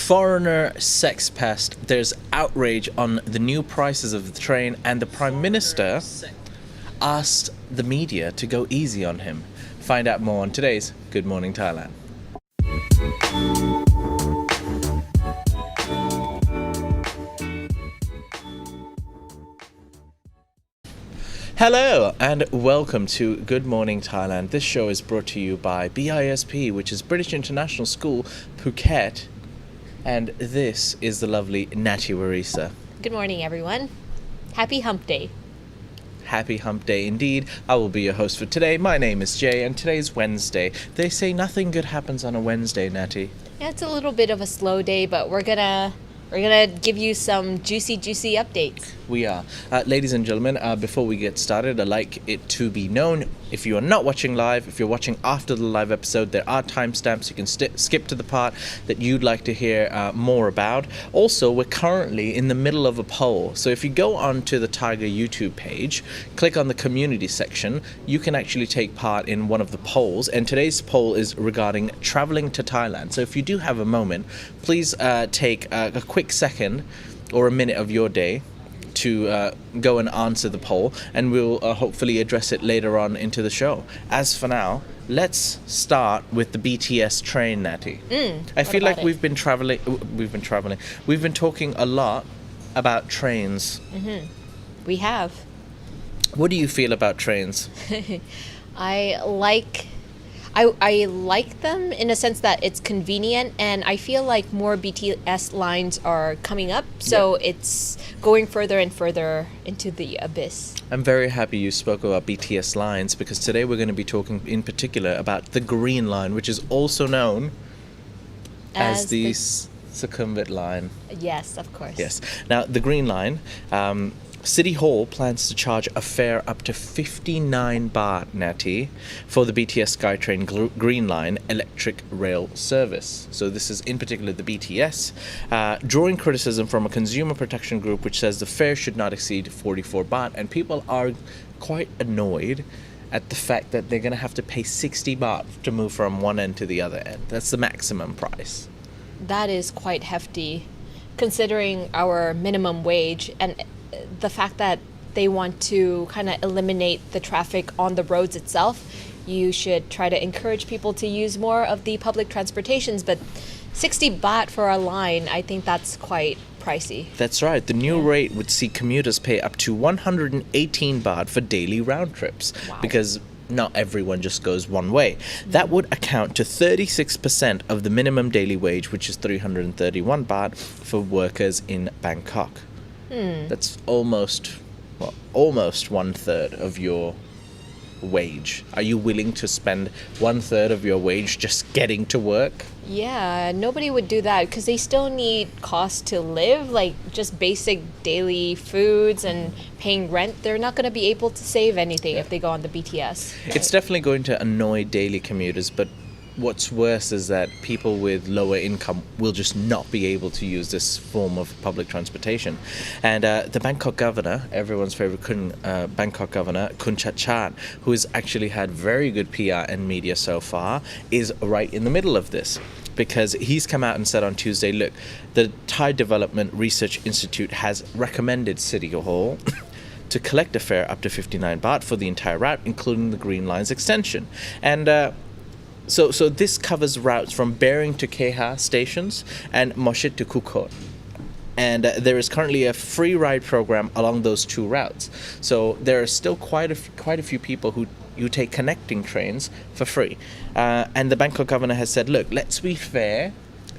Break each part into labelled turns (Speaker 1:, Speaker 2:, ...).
Speaker 1: Foreigner Sex Pest. There's outrage on the new prices of the train, and the Prime Minister asked the media to go easy on him. Find out more on today's Good Morning Thailand. Hello and welcome to Good Morning Thailand. This show is brought to you by BISP, which is British International School, Phuket. And this is the lovely Natty Warisa.
Speaker 2: Good morning, everyone. Happy Hump Day.
Speaker 1: Happy Hump Day indeed. I will be your host for today. My name is Jay, and today's Wednesday. They say nothing good happens on a Wednesday, Natty.
Speaker 2: Yeah, it's a little bit of a slow day, but we're gonna give you some juicy updates.
Speaker 1: We are. Ladies and gentlemen, before we get started, I'd like it to be known, if you are not watching live, if you're watching after the live episode, there are timestamps. You can skip to the part that you'd like to hear more about. Also, we're currently in the middle of a poll. So if you go onto the Thaiger YouTube page, click on the community section, you can actually take part in one of the polls. And today's poll is regarding traveling to Thailand. So if you do have a moment, please take a quick second or a minute of your day to go and answer the poll, and we'll hopefully address it later on into the show. As for now, let's start with the BTS train, Natty. I feel like we've been talking a lot about trains.
Speaker 2: We have.
Speaker 1: What do you feel about trains?
Speaker 2: I like them in a sense that it's convenient, and I feel like more BTS lines are coming up, so it's going further and further into the abyss.
Speaker 1: I'm very happy you spoke about BTS lines, because today we're going to be talking in particular about the Green Line, which is also known as the Sukhumvit Line.
Speaker 2: Yes, of course.
Speaker 1: Yes. Now, the Green Line, City Hall plans to charge a fare up to 59 baht, Natty, for the BTS SkyTrain Green Line electric rail service. So this is in particular the BTS, drawing criticism from a consumer protection group which says the fare should not exceed 44 baht, and people are quite annoyed at the fact that they're going to have to pay 60 baht to move from one end to the other end. That's the maximum price.
Speaker 2: That is quite hefty, considering our minimum wage and the fact that they want to kind of eliminate the traffic on the roads itself. You should try to encourage people to use more of the public transportations, but 60 baht for a line, I think that's quite pricey.
Speaker 1: That's right. The new rate would see commuters pay up to 118 baht for daily round trips. Wow. Because not everyone just goes one way. That would account to 36% of the minimum daily wage, which is 331 baht for workers in Bangkok. That's almost 1/3 of your wage. Are you willing to spend 1/3 of your wage just getting to work?
Speaker 2: Yeah, nobody would do that because they still need costs to live, like just basic daily foods and paying rent. They're not going to be able to save anything if they go on the BTS.
Speaker 1: It's definitely going to annoy daily commuters, but what's worse is that people with lower income will just not be able to use this form of public transportation. And the Bangkok governor, everyone's favorite Bangkok governor, Kun Chat, who has actually had very good PR and media so far, is right in the middle of this. Because he's come out and said on Tuesday, look, the Thai Development Research Institute has recommended City Hall to collect a fare up to 59 baht for the entire route, including the Green Line's extension. And So this covers routes from Bering to Keha stations and Moshit to Kukot. And there is currently a free ride program along those two routes. So there are still quite a few people who take connecting trains for free. And the Bangkok governor has said, look, let's be fair.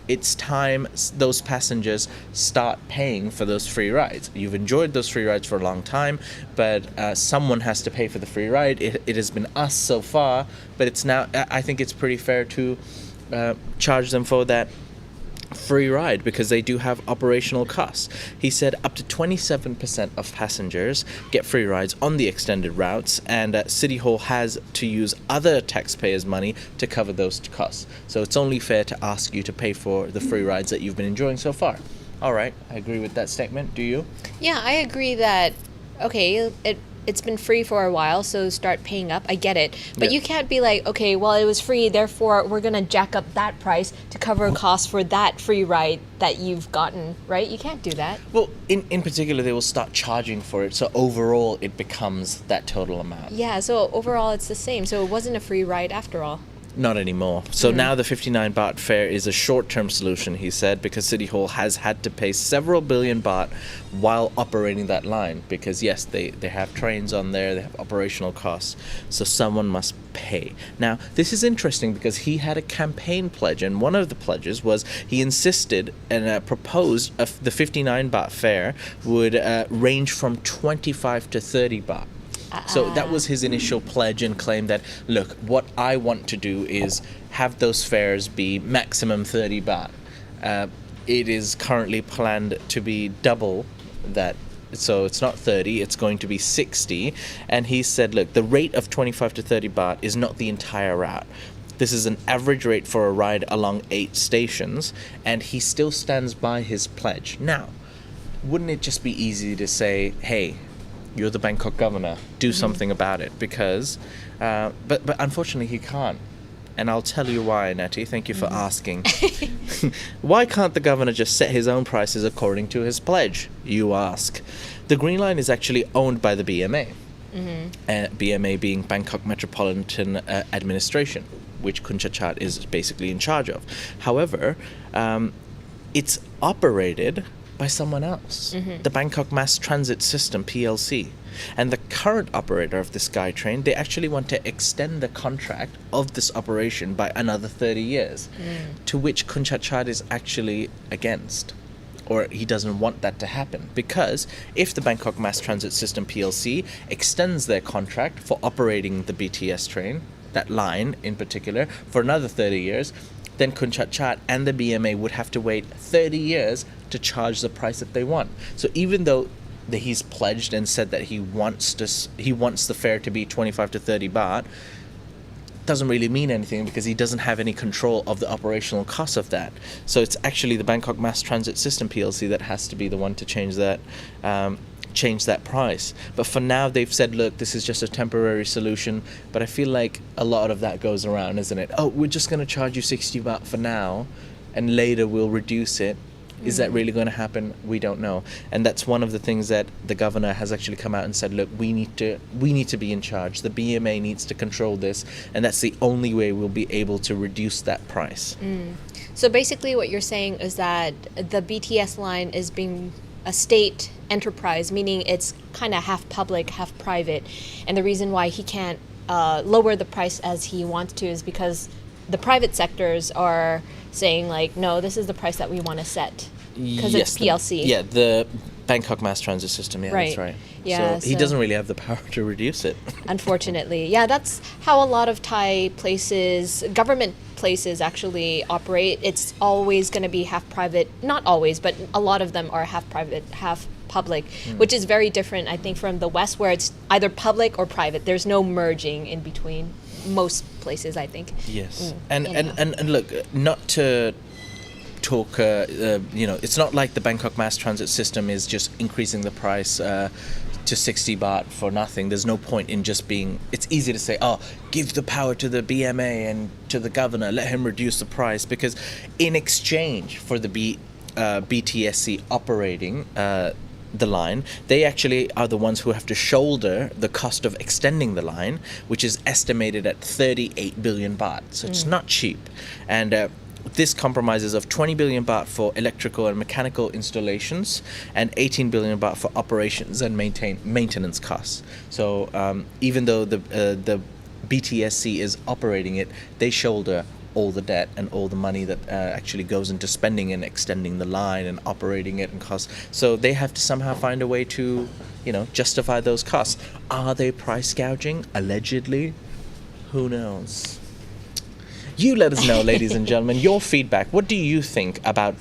Speaker 1: It's time those passengers start paying for those free rides. You've enjoyed those free rides for a long time, but someone has to pay for the free ride. It has been us so far, but it's now, I think it's pretty fair to charge them for that free ride because they do have operational costs. He said up to 27% of passengers get free rides on the extended routes, and City Hall has to use other taxpayers' money to cover those costs. So it's only fair to ask you to pay for the free rides that you've been enjoying so far. All right, I agree with that statement. Do you?
Speaker 2: Yeah, I agree that, okay, it's been free for a while, so start paying up. I get it. But
Speaker 1: Yeah.
Speaker 2: you can't be like, okay, well, it was free, therefore we're going to jack up that price to cover costs for that free ride that you've gotten, right? You can't do that.
Speaker 1: Well, in particular, they will start charging for it. So overall, it becomes that total amount.
Speaker 2: Yeah, so overall it's the same. So it wasn't a free ride after all.
Speaker 1: Not anymore. So now the 59 baht fare is a short-term solution, he said, because City Hall has had to pay several billion baht while operating that line. Because yes, they have trains on there, they have operational costs, so someone must pay. Now, this is interesting because he had a campaign pledge, and one of the pledges was he insisted and proposed the 59 baht fare would range from 25 to 30 baht. So that was his initial pledge and claim that, look, what I want to do is have those fares be maximum 30 baht. It is currently planned to be double that. So it's not 30, it's going to be 60. And he said, look, the rate of 25 to 30 baht is not the entire route. This is an average rate for a ride along 8 stations. And he still stands by his pledge. Now, wouldn't it just be easy to say, hey, you're the Bangkok governor, do something about it? Because, but unfortunately he can't. And I'll tell you why, Natty. Thank you for asking. Why can't the governor just set his own prices according to his pledge, you ask? The Green Line is actually owned by the BMA. BMA being Bangkok Metropolitan Administration, which Khun Chachat is basically in charge of. However, it's operated by someone else, the Bangkok Mass Transit System, PLC. And the current operator of the SkyTrain, they actually want to extend the contract of this operation by another 30 years, to which Khun Chachat is actually against. Or he doesn't want that to happen. Because if the Bangkok Mass Transit System, PLC, extends their contract for operating the BTS train, that line in particular, for another 30 years, then Khun Chachat and the BMA would have to wait 30 years to charge the price that they want. So even though he's pledged and said that he wants the fare to be 25 to 30 baht, doesn't really mean anything because he doesn't have any control of the operational costs of that. So it's actually the Bangkok Mass Transit System PLC that has to be the one to change that price. But for now, they've said, look, this is just a temporary solution. But I feel like a lot of that goes around, isn't it? Oh, we're just going to charge you 60 baht for now, and later we'll reduce it. Is that really going to happen? We don't know. And that's one of the things that the governor has actually come out and said, look, we need to be in charge. The BMA needs to control this, and that's the only way we'll be able to reduce that price.
Speaker 2: So basically what you're saying is that the BTS line is being a state enterprise, meaning it's kind of half public, half private. And the reason why he can't lower the price as he wants to is because the private sectors are saying like, no, this is the price that we want to set because it's PLC.
Speaker 1: The Bangkok Mass Transit System. Yeah, that's right.
Speaker 2: Yeah,
Speaker 1: so he doesn't really have the power to reduce it.
Speaker 2: Unfortunately. Yeah, that's how a lot of Thai places, government places actually operate. It's always going to be half private. Not always, but a lot of them are half private, half public, which is very different, I think, from the West where it's either public or private. There's no merging in between most places, I think.
Speaker 1: Yes. And look, not to talk, it's not like the Bangkok Mass Transit System is just increasing the price to 60 baht for nothing. There's no point in just being, it's easy to say, oh, give the power to the BMA and to the governor, let him reduce the price, because in exchange for the BTSC operating the line, they actually are the ones who have to shoulder the cost of extending the line, which is estimated at 38 billion baht. So it's not cheap. And this compromises of 20 billion baht for electrical and mechanical installations and 18 billion baht for operations and maintenance costs. So even though the BTSC is operating it, they shoulder all the debt and all the money that actually goes into spending and extending the line and operating it and costs. So they have to somehow find a way to, justify those costs. Are they price gouging? Allegedly? Who knows? You let us know, ladies and gentlemen, your feedback. What do you think about,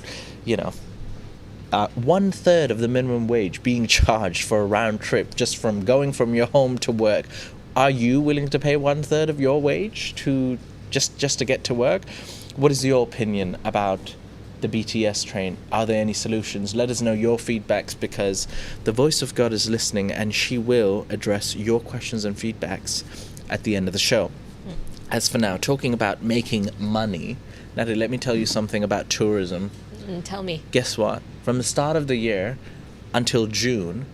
Speaker 1: 1/3 of the minimum wage being charged for a round trip just from going from your home to work? Are you willing to pay 1/3 of your wage to just to get to work? What is your opinion about the BTS train? Are there any solutions? Let us know your feedbacks, because the voice of God is listening and she will address your questions and feedbacks at the end of the show. As for now, talking about making money, Natalie, let me tell you something about tourism.
Speaker 2: Tell me.
Speaker 1: Guess what? From the start of the year until June,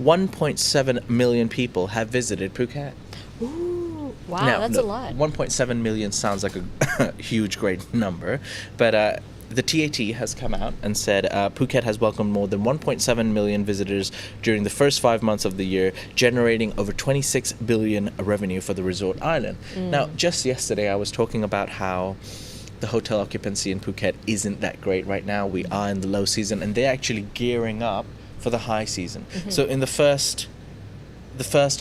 Speaker 1: 1.7 million people have visited Phuket.
Speaker 2: Ooh, wow,
Speaker 1: Now,
Speaker 2: that's
Speaker 1: look,
Speaker 2: a lot.
Speaker 1: 1.7 million sounds like a huge, great number, but the TAT has come out and said Phuket has welcomed more than 1.7 million visitors during the first 5 months of the year, generating over 26 billion revenue for the resort island. Now, just yesterday I was talking about how the hotel occupancy in Phuket isn't that great right now. We are in the low season, and they're actually gearing up for the high season. So in the first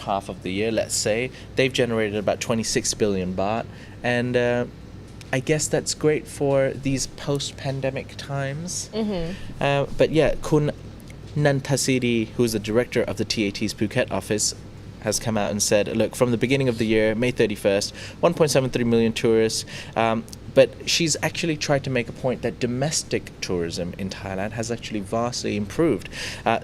Speaker 1: half of the year, let's say, they've generated about 26 billion baht, and I guess that's great for these post-pandemic times. But yeah, Kun Nantasiri, who's the director of the TAT's Phuket office, has come out and said, look, from the beginning of the year, May 31st, 1.73 million tourists. But she's actually tried to make a point that domestic tourism in Thailand has actually vastly improved.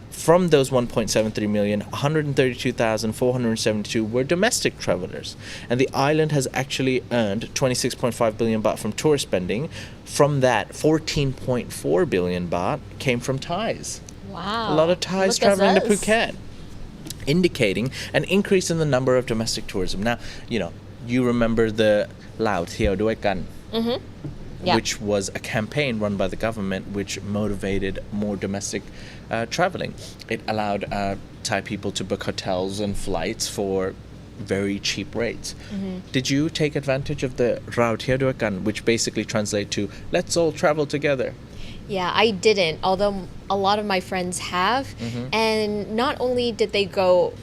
Speaker 1: From those 1.73 million, 132,472 were domestic travelers. And the island has actually earned 26.5 billion baht from tourist spending. From that, 14.4 billion baht came from Thais.
Speaker 2: Wow.
Speaker 1: A lot of Thais
Speaker 2: Look at
Speaker 1: traveling to
Speaker 2: us.
Speaker 1: Phuket, indicating an increase in the number of domestic tourism. Now, you remember the Lao Thiao Doi Kan,
Speaker 2: Yeah.
Speaker 1: which was a campaign run by the government which motivated more domestic traveling. It allowed Thai people to book hotels and flights for very cheap rates. Did you take advantage of the Rao Thiao Doi Kan, which basically translates to let's all travel together?
Speaker 2: Yeah, I didn't, although a lot of my friends have. And not only did they go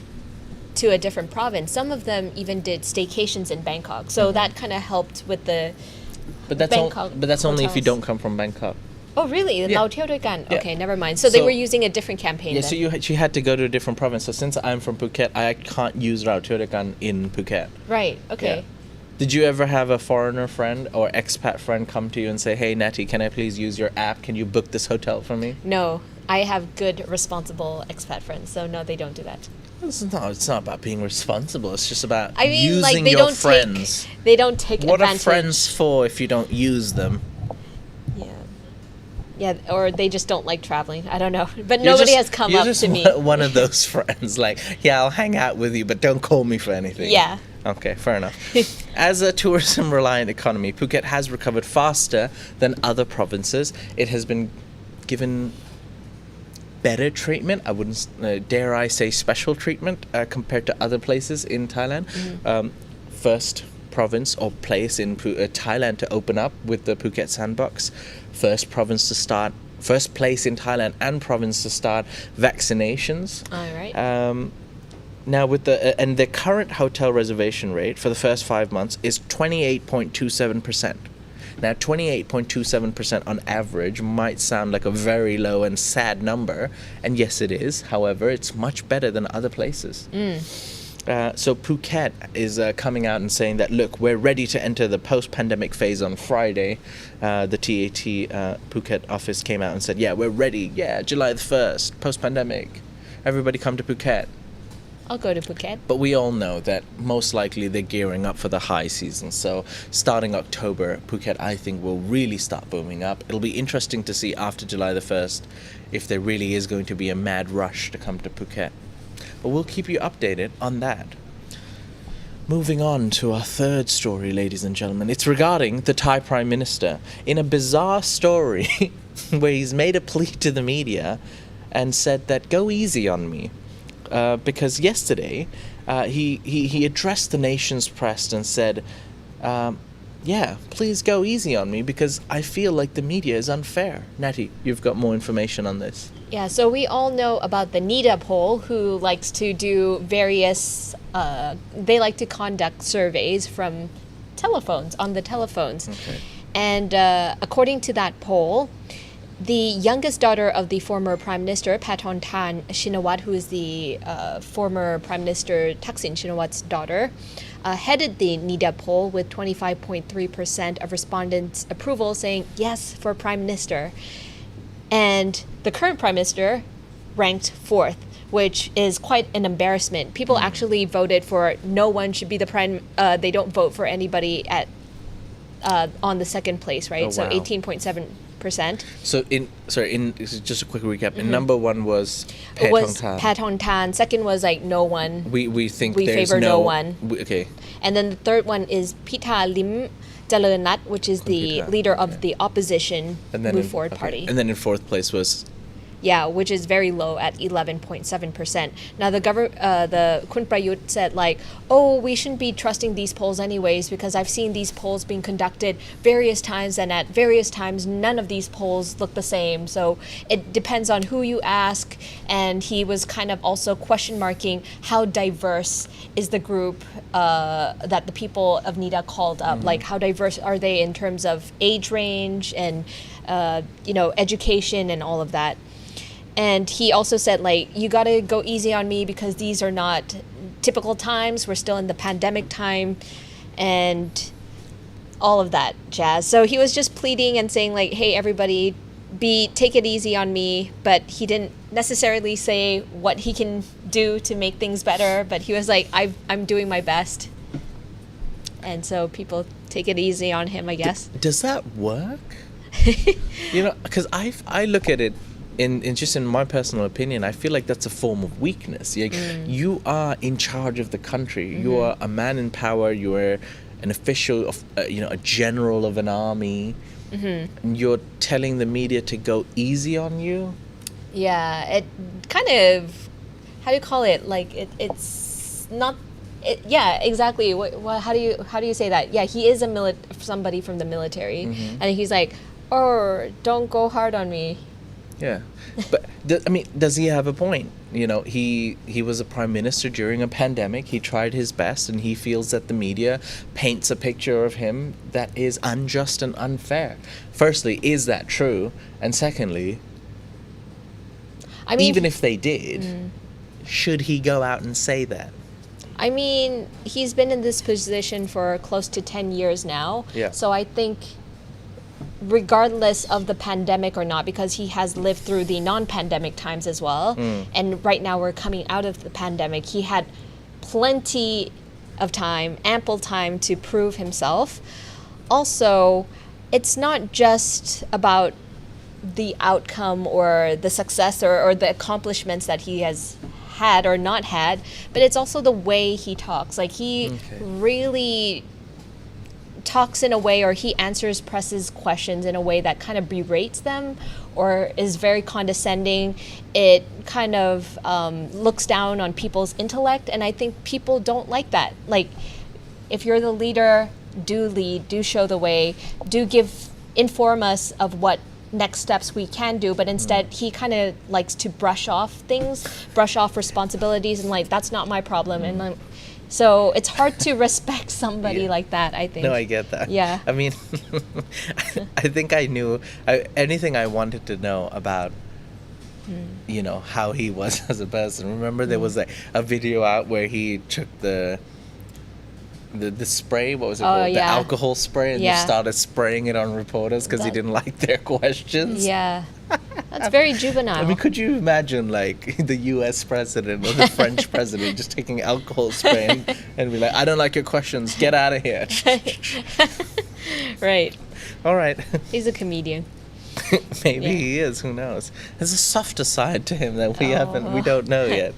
Speaker 2: to a different province, some of them even did staycations in Bangkok. So that kind of helped with the
Speaker 1: But that's
Speaker 2: Bangkok
Speaker 1: only if you
Speaker 2: hotels.
Speaker 1: don't come from Bangkok.
Speaker 2: Oh, really?
Speaker 1: Yeah.
Speaker 2: Lao Thiao Doi Kan.
Speaker 1: Yeah.
Speaker 2: Okay, never mind. So they
Speaker 1: So-
Speaker 2: were using a different campaign
Speaker 1: Yeah,
Speaker 2: then.
Speaker 1: so you had to go to a different province. So since I'm from Phuket, I can't use Rao Thiao Doi Kan in Phuket.
Speaker 2: Right, okay.
Speaker 1: Yeah. Did you ever have a foreigner friend or expat friend come to you and say, hey, Natty, can I please use your app? Can you book this hotel for me?
Speaker 2: No, I have good, responsible expat friends, so no, they don't do that.
Speaker 1: It's not about being responsible. It's just about
Speaker 2: I mean,
Speaker 1: using
Speaker 2: like, they
Speaker 1: your
Speaker 2: don't
Speaker 1: friends.
Speaker 2: they don't take
Speaker 1: What are
Speaker 2: advantage.
Speaker 1: friends for if you don't use them?
Speaker 2: Yeah. Yeah, or they just don't like traveling. I don't know. But
Speaker 1: You're
Speaker 2: nobody
Speaker 1: just-
Speaker 2: has come
Speaker 1: you're
Speaker 2: up
Speaker 1: just
Speaker 2: to me.
Speaker 1: one of those friends. Like, yeah, I'll hang out with you, but don't call me for anything.
Speaker 2: Yeah.
Speaker 1: Okay, fair enough. As a tourism-reliant economy, Phuket has recovered faster than other provinces. It has been given better treatment. I wouldn't, dare I say, special treatment compared to other places in Thailand. First province or place in Thailand to open up with the Phuket Sandbox. First place in Thailand and province to start vaccinations.
Speaker 2: All right.
Speaker 1: Now, with the current hotel reservation rate for the first 5 months is 28.27%. Now, 28.27% on average might sound like a very low and sad number, and yes, it is. However, it's much better than other places. So Phuket is coming out and saying that, look, we're ready to enter the post-pandemic phase on Friday. The TAT Phuket office came out and said, yeah, we're ready. Yeah, July the 1st, post-pandemic. Everybody come to Phuket.
Speaker 2: I'll go to Phuket.
Speaker 1: But we all know that most likely they're gearing up for the high season. So starting October, Phuket, I think, will really start booming up. It'll be interesting to see after July the 1st if there really is going to be a mad rush to come to Phuket. But we'll keep you updated on that. Moving on to our third story, ladies and gentlemen. It's regarding the Thai Prime Minister. In a bizarre story where he's made a plea to the media and said that go easy on me. Because yesterday he addressed the nation's press and said, yeah, please go easy on me because I feel like the media is unfair. Natty, you've got more information on this.
Speaker 2: Yeah, so we all know about the Nida poll, who likes to do various, they like to conduct surveys from telephones, on the telephones.
Speaker 1: Okay.
Speaker 2: And according to that poll, the youngest daughter of the former Prime Minister Pathontan Shinawatra, who is the former Prime Minister Thaksin Shinawatра's daughter, headed the Nida poll with 25.3% of respondents' approval, saying yes for Prime Minister. And the current Prime Minister ranked fourth, which is quite an embarrassment. People actually voted for no one should be the prime. They don't vote for anybody at on the second place, right?
Speaker 1: Oh,
Speaker 2: So
Speaker 1: wow.
Speaker 2: 18.7%.
Speaker 1: So this is just a quick recap. And number one was
Speaker 2: Was
Speaker 1: Pathontan.
Speaker 2: Pathontan. Second was like no one.
Speaker 1: We think
Speaker 2: We
Speaker 1: there's
Speaker 2: favor no one.
Speaker 1: Okay.
Speaker 2: And then the third one is Pita Lim Jalernat, which is the
Speaker 1: Pita,
Speaker 2: leader of the opposition Move Forward Party.
Speaker 1: And then in fourth place was
Speaker 2: Yeah, which is very low at 11.7%. Now the Kun Prayut said like, oh, we shouldn't be trusting these polls anyways because I've seen these polls being conducted various times and at various times none of these polls look the same. So it depends on who you ask. And he was kind of also question marking how diverse is the group that the people of Nida called up. Like how diverse are they in terms of age range and education and all of that. And he also said, like, you got to go easy on me because these are not typical times. We're still in the pandemic time and all of that jazz. So he was just pleading and saying, like, hey, everybody, take it easy on me. But he didn't necessarily say what he can do to make things better. But he was like, I'm doing my best. And so people take it easy on him, I guess.
Speaker 1: Does that work? Because I look at it in my personal opinion, I feel like that's a form of weakness. Like, you are in charge of the country. You are a man in power. You are an official of, a general of an army. And you're telling the media to go easy on you.
Speaker 2: Yeah, it kind of, how do you call it? Like it's not. Yeah, exactly. How do you say that? Yeah, he is somebody from the military, and he's like, oh, don't go hard on me.
Speaker 1: Yeah, but does he have a point? He was a prime minister during a pandemic. He tried his best, and he feels that the media paints a picture of him that is unjust and unfair. Firstly, is that true? And secondly, even if they did, should he go out and say that?
Speaker 2: I mean, he's been in this position for close to 10 years now.
Speaker 1: Yeah.
Speaker 2: So I think regardless of the pandemic or not, because he has lived through the non-pandemic times as well, and right now we're coming out of the pandemic, he had plenty of time, ample time to prove himself. Also, it's not just about the outcome or the success or the accomplishments that he has had or not had, but it's also the way he talks. Like he really talks in a way, or he answers press's questions in a way that kind of berates them or is very condescending. It kind of looks down on people's intellect, and I think people don't like that. Like, if you're the leader, do lead, do show the way, do inform us of what next steps we can do, but instead he kind of likes to brush off responsibilities and like, that's not my problem. And so it's hard to respect somebody like that, I think.
Speaker 1: No, I get that.
Speaker 2: Yeah.
Speaker 1: I mean, I think I knew anything I wanted to know about, how he was as a person. Remember there was a video out where he took the spray, what was it called? The alcohol spray, and just started spraying it on reporters because he didn't like their questions.
Speaker 2: Yeah. That's very juvenile.
Speaker 1: I mean, could you imagine, like, the U.S. president or the French president just taking alcohol spray and be like, I don't like your questions, get out of here.
Speaker 2: Right.
Speaker 1: All right.
Speaker 2: He's a comedian.
Speaker 1: Maybe he is, who knows? There's a softer side to him that we don't know yet.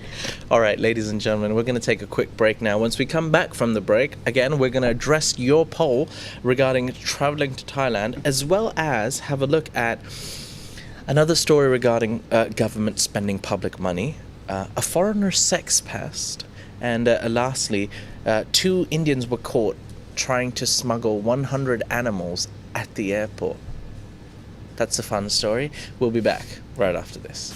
Speaker 1: All right, ladies and gentlemen, we're going to take a quick break now. Once we come back from the break, again, we're going to address your poll regarding traveling to Thailand, as well as have a look at another story regarding government spending public money, a foreigner sex pest, and lastly, 2 Indians were caught trying to smuggle 100 animals at the airport. That's a fun story. We'll be back right after this.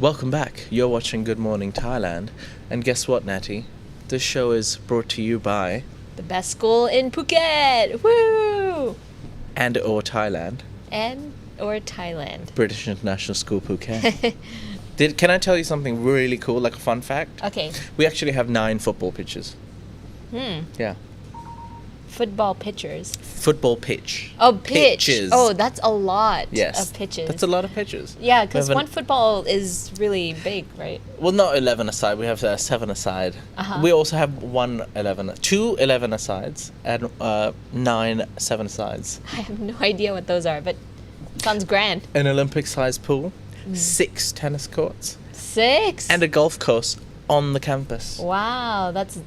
Speaker 1: Welcome back. You're watching Good Morning Thailand. And guess what, Natty? This show is brought to you by...
Speaker 2: The best school in Phuket! Woo!
Speaker 1: and or Thailand.
Speaker 2: And or Thailand.
Speaker 1: British International School Phuket. Can I tell you something really cool, like a fun fact?
Speaker 2: Okay.
Speaker 1: We actually have 9 football pitches. Yeah.
Speaker 2: Football pitchers.
Speaker 1: Football pitch.
Speaker 2: Oh, pitch.
Speaker 1: Pitches.
Speaker 2: Oh, that's a lot
Speaker 1: Yes.
Speaker 2: of pitches.
Speaker 1: That's a lot of pitches.
Speaker 2: Yeah, because
Speaker 1: We have
Speaker 2: one football is really big, right?
Speaker 1: Well, not 11 aside. We have 7 aside.
Speaker 2: Uh-huh.
Speaker 1: We also have 2 11 asides and 9 7 asides.
Speaker 2: I have no idea what those are, but sounds grand.
Speaker 1: An Olympic-sized pool, 6 tennis courts,
Speaker 2: 6?
Speaker 1: and a golf course on the campus.
Speaker 2: Wow, that's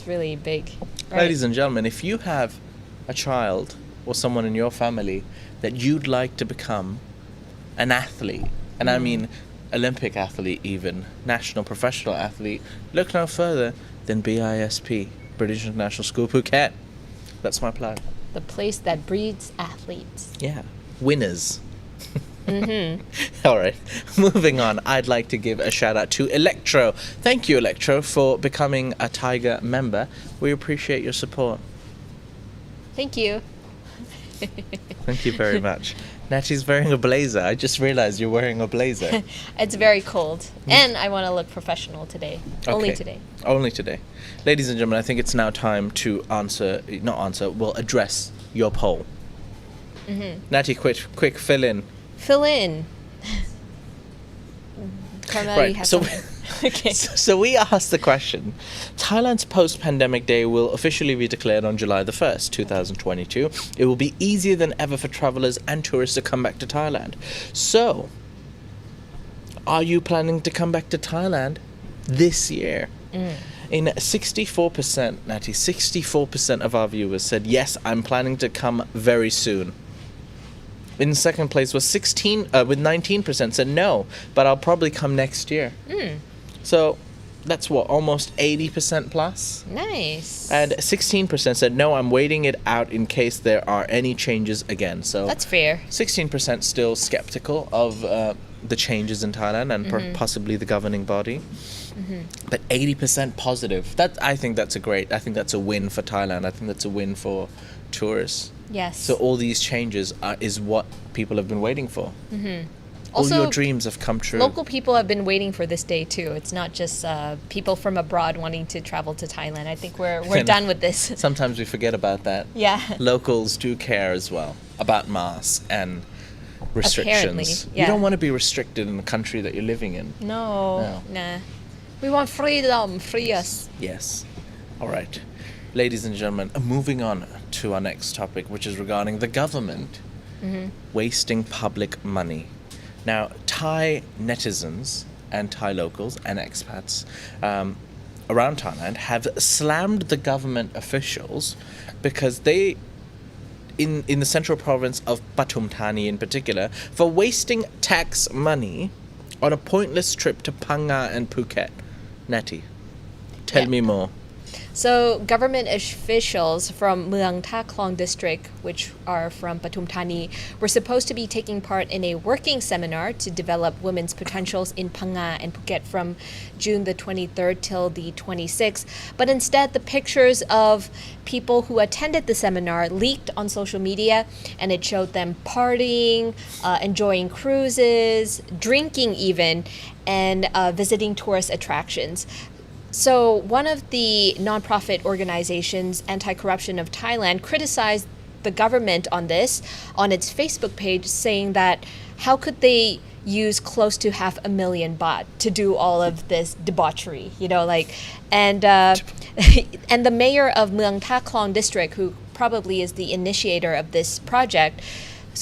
Speaker 2: really big. Right.
Speaker 1: Ladies and gentlemen, if you have a child or someone in your family that you'd like to become an athlete, and I mean Olympic athlete even, national professional athlete, look no further than BISP, British International School Phuket. That's my plug.
Speaker 2: The place that breeds athletes.
Speaker 1: Yeah. Winners. All right. Moving on, I'd like to give a shout out to Electro. Thank you, Electro, for becoming a Thaiger member. We appreciate your support.
Speaker 2: Thank you.
Speaker 1: Thank you very much. Natty's wearing a blazer. I just realized you're wearing a blazer.
Speaker 2: It's very cold. And I want to look professional today. Only
Speaker 1: Okay.
Speaker 2: today.
Speaker 1: Only today. Ladies and gentlemen, I think it's now time to address your poll. Natty, quick, fill in.
Speaker 2: Fill in. Carmel, you
Speaker 1: Right,
Speaker 2: have
Speaker 1: so
Speaker 2: something. Okay.
Speaker 1: So we asked the question. Thailand's post-pandemic day will officially be declared on July the 1st, 2022. It will be easier than ever for travelers and tourists to come back to Thailand. So, are you planning to come back to Thailand this year? In 64%, Natty, 64% of our viewers said, yes, I'm planning to come very soon. In second place was 19% said no, but I'll probably come next year. So that's what, almost 80% plus?
Speaker 2: Nice.
Speaker 1: And 16% said no, I'm waiting it out in case there are any changes again. So
Speaker 2: That's fair.
Speaker 1: 16% still skeptical of the changes in Thailand and possibly the governing body. But 80% positive. I think that's a win for Thailand. I think that's a win for tourists.
Speaker 2: Yes.
Speaker 1: So all these changes is what people have been waiting for.
Speaker 2: Also,
Speaker 1: all your dreams have come true.
Speaker 2: local people have been waiting for this day too. It's not just people from abroad wanting to travel to Thailand. I think we're done with this.
Speaker 1: Sometimes we forget about that.
Speaker 2: Yeah.
Speaker 1: Locals do care as well about masks and restrictions.
Speaker 2: Apparently, yeah.
Speaker 1: You don't want to be restricted in the country that you're living in.
Speaker 2: No. Nah. We want freedom. Free us.
Speaker 1: Yes. All right. Ladies and gentlemen, moving on to our next topic, which is regarding the government wasting public money. Now, Thai netizens and Thai locals and expats around Thailand have slammed the government officials because they, in the central province of Pathum Thani in particular, for wasting tax money on a pointless trip to Phang and Phuket. Natty, tell me more.
Speaker 2: So, government officials from Mueang Tha Klong district, which are from Pathum Thani, were supposed to be taking part in a working seminar to develop women's potentials in Phang and Phuket from June the 23rd till the 26th. But instead, the pictures of people who attended the seminar leaked on social media, and it showed them partying, enjoying cruises, drinking even, and visiting tourist attractions. So one of the nonprofit organizations, Anti-Corruption of Thailand, criticized the government on this on its Facebook page, saying that how could they use close to 500,000 baht to do all of this debauchery, and and the mayor of Mueang Tha Klong district, who probably is the initiator of this project,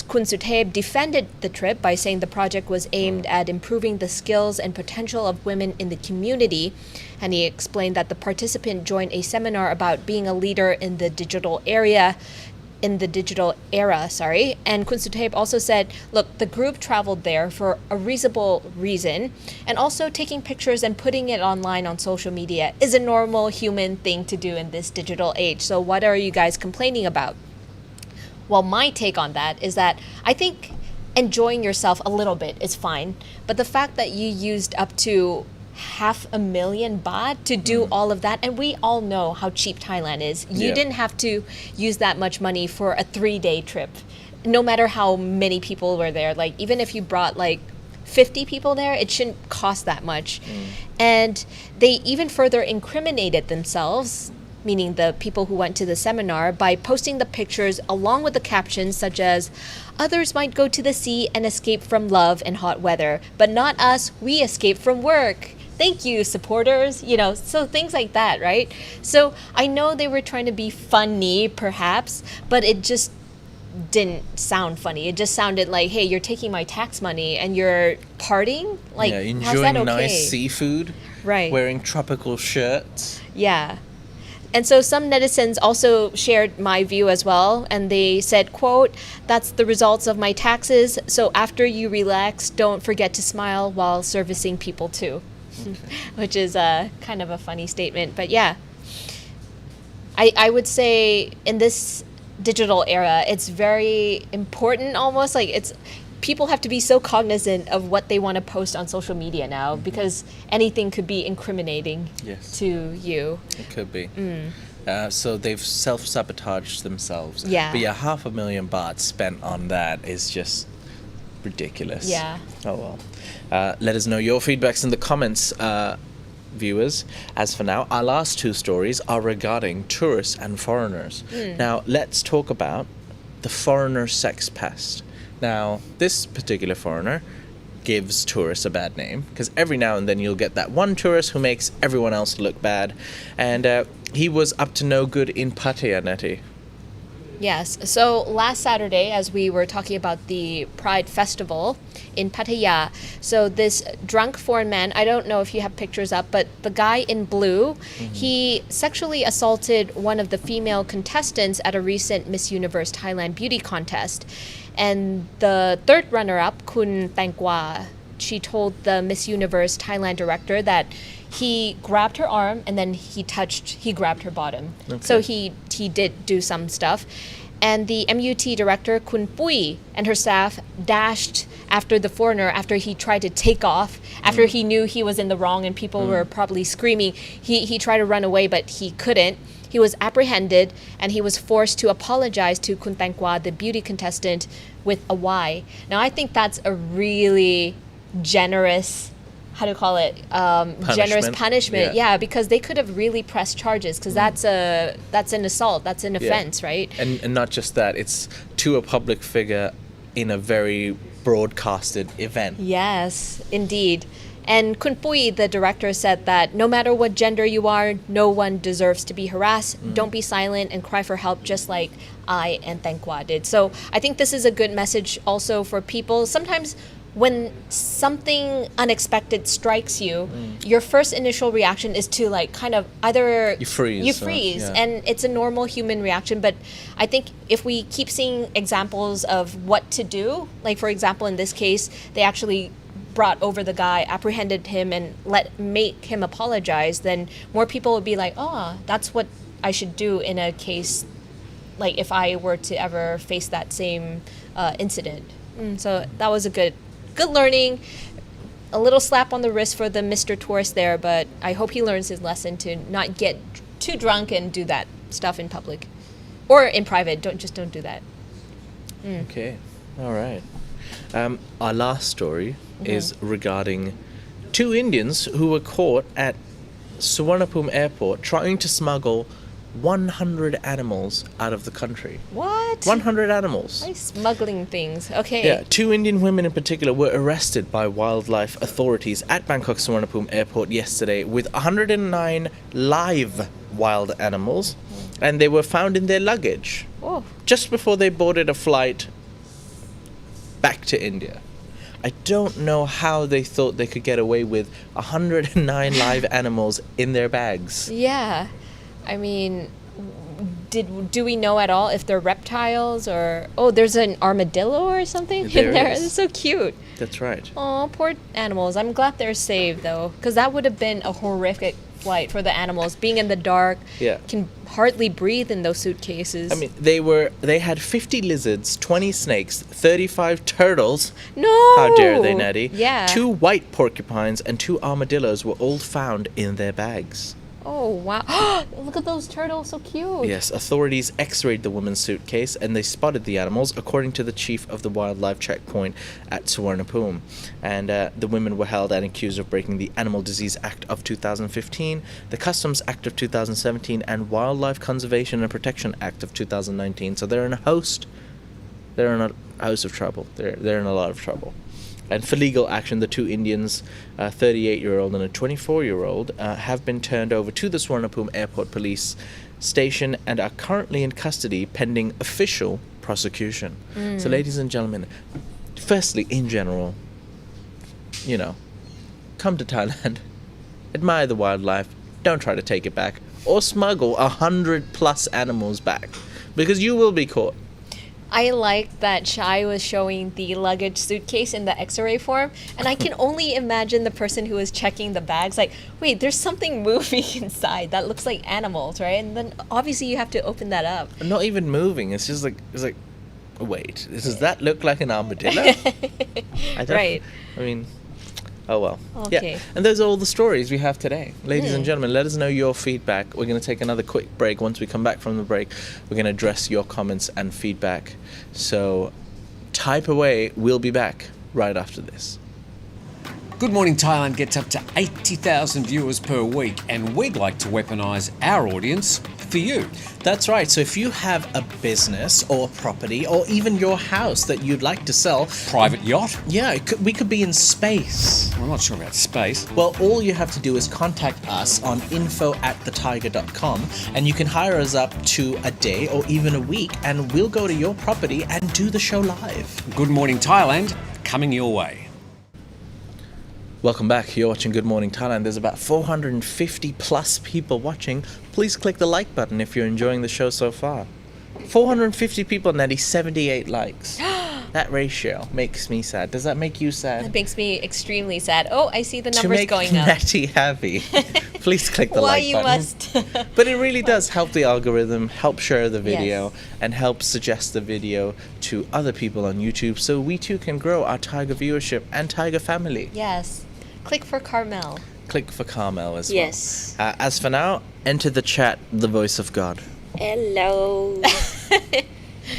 Speaker 2: Kun Suthep, defended the trip by saying the project was aimed at improving the skills and potential of women in the community. And he explained that the participant joined a seminar about being a leader in the digital era. And Kun Suthep also said, look, the group traveled there for a reasonable reason, and also taking pictures and putting it online on social media is a normal human thing to do in this digital age. So what are you guys complaining about? Well, my take on that is that I think enjoying yourself a little bit is fine. But the fact that you used up to 500,000 baht to do all of that, and we all know how cheap Thailand is. You
Speaker 1: Yeah.
Speaker 2: didn't have to use that much money for a 3-day trip, no matter how many people were there. Like, even if you brought like 50 people there, it shouldn't cost that much. And they even further incriminated themselves, meaning the people who went to the seminar, by posting the pictures along with the captions such as, "Others might go to the sea and escape from love and hot weather, but not us, we escape from work. Thank you, supporters." You know, so things like that, right? So I know they were trying to be funny, perhaps, but it just didn't sound funny. It just sounded like, hey, you're taking my tax money and you're partying? Like,
Speaker 1: Yeah,
Speaker 2: how's that
Speaker 1: enjoying
Speaker 2: okay?
Speaker 1: nice seafood,
Speaker 2: Right.
Speaker 1: wearing tropical shirts.
Speaker 2: Yeah. And so some netizens also shared my view as well, and they said, quote, "That's the results of my taxes, so after you relax, don't forget to smile while servicing people too." Which is kind of a funny statement. But yeah, I would say in this digital era, it's very important almost. Like, it's people have to be so cognizant of what they want to post on social media now, because anything could be incriminating
Speaker 1: Yes.
Speaker 2: to you.
Speaker 1: It could be. So they've self-sabotaged themselves.
Speaker 2: Yeah.
Speaker 1: But yeah, 500,000 baht spent on that is just ridiculous.
Speaker 2: Yeah.
Speaker 1: Oh well. Let us know your feedbacks in the comments, viewers. As for now, our last two stories are regarding tourists and foreigners. Now, let's talk about the foreigner sex pest. Now, this particular foreigner gives tourists a bad name, because every now and then you'll get that one tourist who makes everyone else look bad. And he was up to no good in Pattaya, Nettie.
Speaker 2: Yes. So last Saturday, as we were talking about the Pride Festival in Pattaya, so this drunk foreign man, I don't know if you have pictures up, but the guy in blue, he sexually assaulted one of the female contestants at a recent Miss Universe Thailand beauty contest. And the third runner-up, Kun Tangwa, she told the Miss Universe Thailand director that he grabbed her arm and then he grabbed her bottom.
Speaker 1: Okay.
Speaker 2: So he did do some stuff. And the MUT director, Kun Pui, and her staff dashed after the foreigner after he tried to take off, after he knew he was in the wrong and people were probably screaming. He tried to run away, but he couldn't. He was apprehended and he was forced to apologize to Kun Tangwa, the beauty contestant, with a Y. Now, I think that's a really generous, how do you call it? Generous punishment.
Speaker 1: Yeah.
Speaker 2: Yeah, because they could have really pressed charges, because that's an assault, that's an offense, right?
Speaker 1: And not just that, it's to a public figure in a very broadcasted event.
Speaker 2: Yes, indeed. And Kun Pui, the director, said that no matter what gender you are, no one deserves to be harassed. Don't be silent and cry for help, just like I and Tangwa did. So I think this is a good message also for people. Sometimes when something unexpected strikes you, your first initial reaction is to like kind of either
Speaker 1: You freeze, yeah.
Speaker 2: and it's a normal human reaction. But I think if we keep seeing examples of what to do, like for example in this case, they actually brought over the guy, apprehended him, and make him apologize, then more people would be like, oh, that's what I should do in a case, like if I were to ever face that same incident. So that was a good learning. A little slap on the wrist for the Mr. Tourist there, but I hope he learns his lesson to not get too drunk and do that stuff in public or in private. Don't do that.
Speaker 1: Okay, all right. Our last story is regarding two Indians who were caught at Suvarnabhumi Airport trying to smuggle 100 animals out of the country.
Speaker 2: What?
Speaker 1: 100 animals.
Speaker 2: Like smuggling things. Okay.
Speaker 1: Yeah, two Indian women in particular were arrested by wildlife authorities at Bangkok Suvarnabhumi Airport yesterday with 109 live wild animals, and they were found in their luggage
Speaker 2: Oh.
Speaker 1: just before they boarded a flight back to India. I don't know how they thought they could get away with 109 live animals in their bags.
Speaker 2: Yeah. I mean, do we know at all if they're reptiles or there's an armadillo or something in there?
Speaker 1: is.
Speaker 2: It's so cute.
Speaker 1: That's right.
Speaker 2: Oh, poor animals. I'm glad they're safe though, because that would have been a horrific flight for the animals. Being in the dark,
Speaker 1: Yeah.
Speaker 2: can hardly breathe in those suitcases.
Speaker 1: I mean, they had 50 lizards, 20 snakes, 35 turtles.
Speaker 2: no.
Speaker 1: How dare they, Natty?
Speaker 2: Yeah.
Speaker 1: 2 white porcupines and 2 armadillos were all found in their bags.
Speaker 2: Oh wow! Look at those turtles, so cute.
Speaker 1: Yes, authorities x-rayed the woman's suitcase and they spotted the animals, according to the chief of the wildlife checkpoint at Suvarnabhumi. And the women were held and accused of breaking the Animal Disease Act of 2015, the Customs Act of 2017, and Wildlife Conservation and Protection Act of 2019. So they're in a host of trouble. They're in a lot of trouble. And for legal action, the 2 Indians, a 38-year-old and a 24-year-old, have been turned over to the Suvarnabhumi Airport police station and are currently in custody pending official prosecution. So, ladies and gentlemen, firstly, in general, come to Thailand, admire the wildlife, don't try to take it back, or smuggle 100+ animals back, because you will be caught.
Speaker 2: I like that Shai was showing the luggage suitcase in the X-ray form, and I can only imagine the person who was checking the bags like, wait, there's something moving inside that looks like animals, right? And then obviously you have to open that up.
Speaker 1: Not even moving. It's just like, wait, does that look like an armadillo?
Speaker 2: Right.
Speaker 1: I mean, oh well.
Speaker 2: Okay.
Speaker 1: Yeah. And those are all the stories we have today. Ladies and gentlemen, let us know your feedback. We're going to take another quick break. Once we come back from the break, we're going to address your comments and feedback. So type away. We'll be back right after this.
Speaker 3: Good Morning Thailand gets up to 80,000 viewers per week, and we'd like to weaponise our audience for you.
Speaker 4: That's right. So if you have a business or property or even your house that you'd like to sell,
Speaker 3: Private yacht?
Speaker 4: yeah, we could be in space.
Speaker 3: I'm not sure about space.
Speaker 4: Well, all you have to do is contact us on info@thethaiger.com and you can hire us up to a day or even a week and we'll go to your property and do the show live.
Speaker 3: Good Morning Thailand, coming your way.
Speaker 1: Welcome back. You're watching Good Morning Thailand. There's about 450+ people watching. Please click the like button if you're enjoying the show so far. 450 people, Nettie, 78 likes. That ratio makes me sad. Does that make you sad?
Speaker 2: That makes me extremely sad. Oh, I see the
Speaker 1: To
Speaker 2: numbers
Speaker 1: make
Speaker 2: going up.
Speaker 1: Nettie happy, please click the
Speaker 2: Why
Speaker 1: like
Speaker 2: you
Speaker 1: button.
Speaker 2: must.
Speaker 1: But it really does help the algorithm, help share the video,
Speaker 2: Yes.
Speaker 1: and help suggest the video to other people on YouTube so we too can grow our Thaiger viewership and Thaiger family.
Speaker 2: Yes. Click for Carmel.
Speaker 1: Click for Carmel as
Speaker 5: Yes.
Speaker 1: well. As for now, enter the chat, the voice of God.
Speaker 5: Hello.